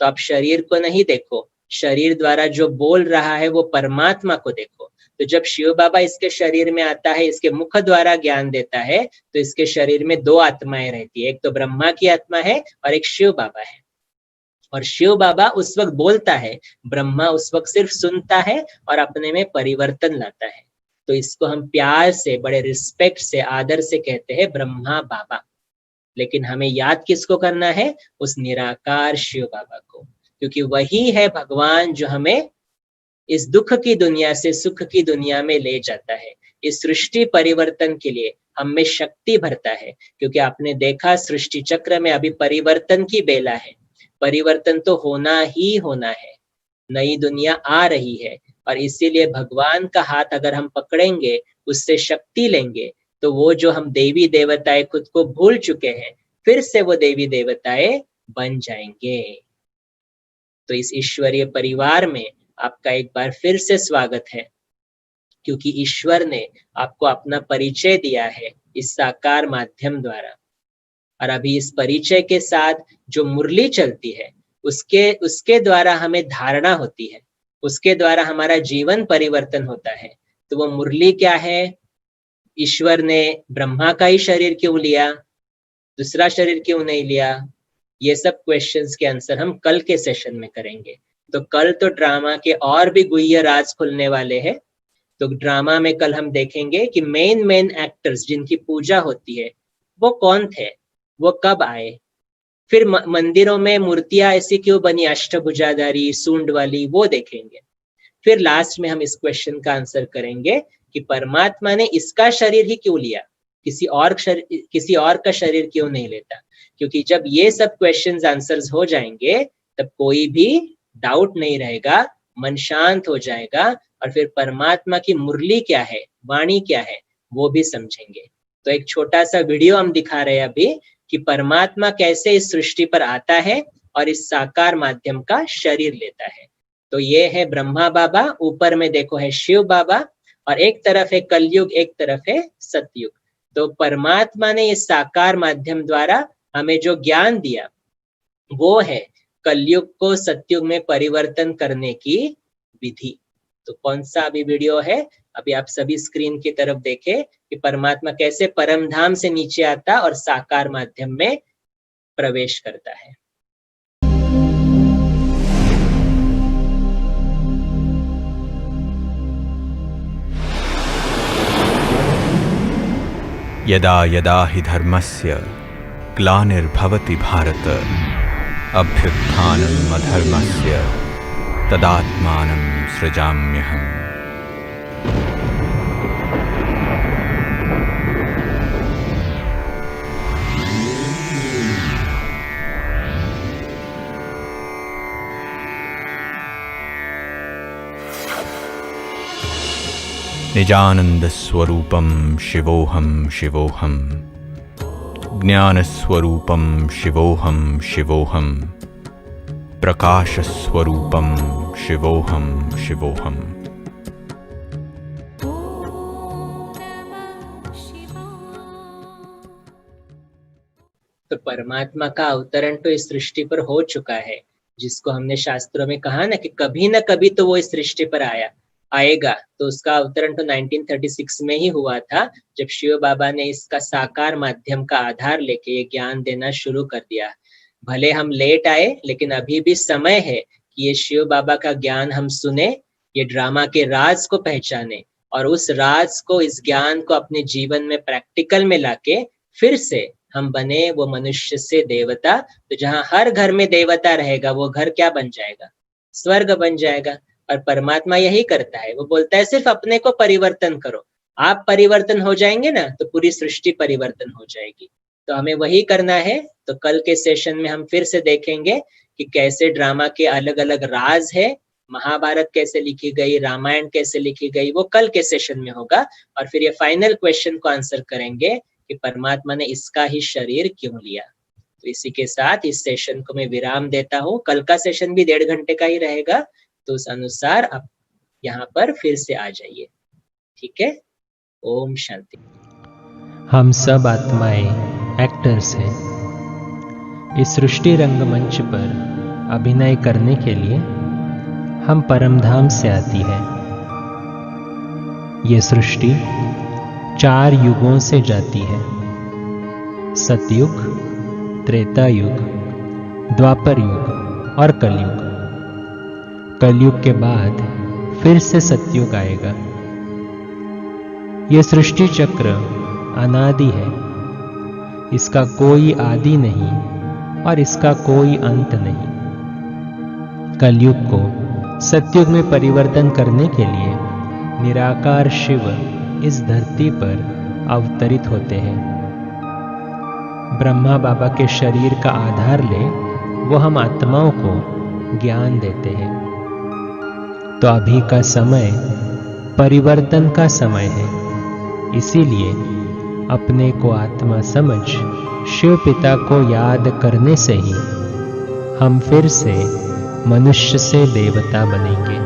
तो आप शरीर को नहीं देखो, शरीर द्वारा जो बोल रहा है वो परमात्मा को देखो। तो जब शिव बाबा इसके शरीर में आता है, इसके मुख द्वारा ज्ञान देता है, तो इसके शरीर में दो आत्माएं रहती है, एक तो ब्रह्मा की आत्मा है और एक शिव बाबा है। और शिव बाबा उस वक्त बोलता है, ब्रह्मा उस वक्त सिर्फ सुनता है और अपने में परिवर्तन लाता है। तो इसको हम प्यार से, बड़े रिस्पेक्ट से, आदर से कहते हैं ब्रह्मा बाबा। लेकिन हमें याद किसको करना है? उस निराकार शिव बाबा को, क्योंकि वही है भगवान जो हमें इस दुख की दुनिया से सुख की दुनिया में ले जाता है, इस सृष्टि परिवर्तन के लिए हम में शक्ति भरता है। क्योंकि आपने देखा सृष्टि चक्र में अभी परिवर्तन की बेला है, परिवर्तन तो होना ही होना है, नई दुनिया आ रही है। और इसीलिए भगवान का हाथ अगर हम पकड़ेंगे, उससे शक्ति लेंगे, तो वो जो हम देवी देवताएं खुद को भूल चुके हैं, फिर से वो देवी देवताएं बन जाएंगे। तो इस ईश्वरीय परिवार में आपका एक बार फिर से स्वागत है, क्योंकि ईश्वर ने आपको अपना परिचय दिया है इस साकार माध्यम द्वारा। और अभी इस परिचय के साथ जो मुरली चलती है, उसके द्वारा हमें धारणा होती है, उसके द्वारा हमारा जीवन परिवर्तन होता है। तो वो मुरली क्या है? ईश्वर ने ब्रह्मा का ही शरीर क्यों लिया, दूसरा शरीर क्यों नहीं लिया? ये सब क्वेश्चंस के आंसर हम कल के सेशन में करेंगे। तो कल तो ड्रामा के और भी गुह्य राज खुलने वाले हैं। तो ड्रामा में कल हम देखेंगे कि मेन एक्टर्स जिनकी पूजा होती है वो कौन थे, वो कब आए, फिर मंदिरों में मूर्तियां ऐसी क्यों बनी, अष्टभुजाधारी सूंड वाली, वो देखेंगे। फिर लास्ट में हम इस क्वेश्चन का आंसर करेंगे कि परमात्मा ने इसका शरीर ही क्यों लिया, किसी और का शरीर क्यों नहीं लेता। क्योंकि जब ये सब क्वेश्चंस आंसर्स हो जाएंगे, तब कोई भी डाउट नहीं रहेगा, मन शांत हो जाएगा और फिर परमात्मा की मुरली क्या है, वाणी क्या है, वो भी समझेंगे। तो एक छोटा सा वीडियो हम दिखा रहे हैं अभी कि परमात्मा कैसे इस सृष्टि पर आता है और इस साकार माध्यम का शरीर लेता है। तो ये है ब्रह्मा बाबा, ऊपर में देखो है शिव बाबा, और एक तरफ है कलयुग, एक तरफ है सतयुग। तो परमात्मा ने इस साकार माध्यम द्वारा हमें जो ज्ञान दिया वो है कलयुग को सतयुग में परिवर्तन करने की विधि। तो कौन सा अभी वीडियो है, अभी आप सभी स्क्रीन की तरफ देखें कि परमात्मा कैसे परमधाम से नीचे आता और साकार माध्यम में प्रवेश करता है। यदा यदा हि धर्मस्य ग्लानिर्भवति भारत अभ्युत्थानम् अधर्मस्य तदात्मानं सृजाम्यहम्। निजानन्दस्वरूपं शिवोऽहं शिवोऽहं, ज्ञानस्वरूपं शिवोऽहं शिवोऽहं, प्रकाशस्वरूपं शिवोऽहं शिवोऽहं। तो परमात्मा का अवतरण तो इस सृष्टि पर हो चुका है, जिसको हमने शास्त्रों में कहा ना कि कभी ना कभी तो वो इस सृष्टि पर आएगा। तो उसका अवतरण तो 1936 में ही हुआ था, जब शिव बाबा ने इसका साकार माध्यम का आधार लेके ये ज्ञान देना शुरू कर दिया। भले हम लेट आए, लेकिन अभी भी समय है कि ये शिव बाबा का ज्ञान हम सुने, ये ड्रामा के राज को पहचाने और उस राज को, इस ज्ञान को अपने जीवन में प्रैक्टिकल में लाके फिर से हम बने वो मनुष्य से देवता। तो जहाँ हर घर में देवता रहेगा, वो घर क्या बन जाएगा? स्वर्ग बन जाएगा। और परमात्मा यही करता है, वो बोलता है सिर्फ अपने को परिवर्तन करो, आप परिवर्तन हो जाएंगे ना तो पूरी सृष्टि परिवर्तन हो जाएगी। तो हमें वही करना है। तो कल के सेशन में हम फिर से देखेंगे कि कैसे ड्रामा के अलग अलग राज है, महाभारत कैसे लिखी गई, रामायण कैसे लिखी गई, वो कल के सेशन में होगा। और फिर ये फाइनल क्वेश्चन को आंसर करेंगे कि परमात्मा ने इसका ही शरीर क्यों लिया। तो इसी के साथ इस सेशन को मैं विराम देता हूँ। कल का सेशन भी 1.5 घंटे का ही रहेगा, तो उस अनुसार आप यहाँ पर फिर से आ जाइए। ठीक है, ओम शांति। हम सब आत्माएं एक्टर्स हैं। इस सृष्टि रंगमंच पर अभिनय करने के लिए हम परमधाम से आती है। ये सृष्टि 4 युगों से जाती है, सतयुग, त्रेता युग, द्वापर युग और कलयुग। कलयुग के बाद फिर से सतयुग आएगा। यह सृष्टि चक्र अनादि है, इसका कोई आदि नहीं और इसका कोई अंत नहीं। कलयुग को सतयुग में परिवर्तन करने के लिए निराकार शिव इस धरती पर अवतरित होते हैं। ब्रह्मा बाबा के शरीर का आधार ले वो हम आत्माओं को ज्ञान देते हैं। तो अभी का समय परिवर्तन का समय है, इसीलिए अपने को आत्मा समझ शिव पिता को याद करने से ही हम फिर से मनुष्य से देवता बनेंगे।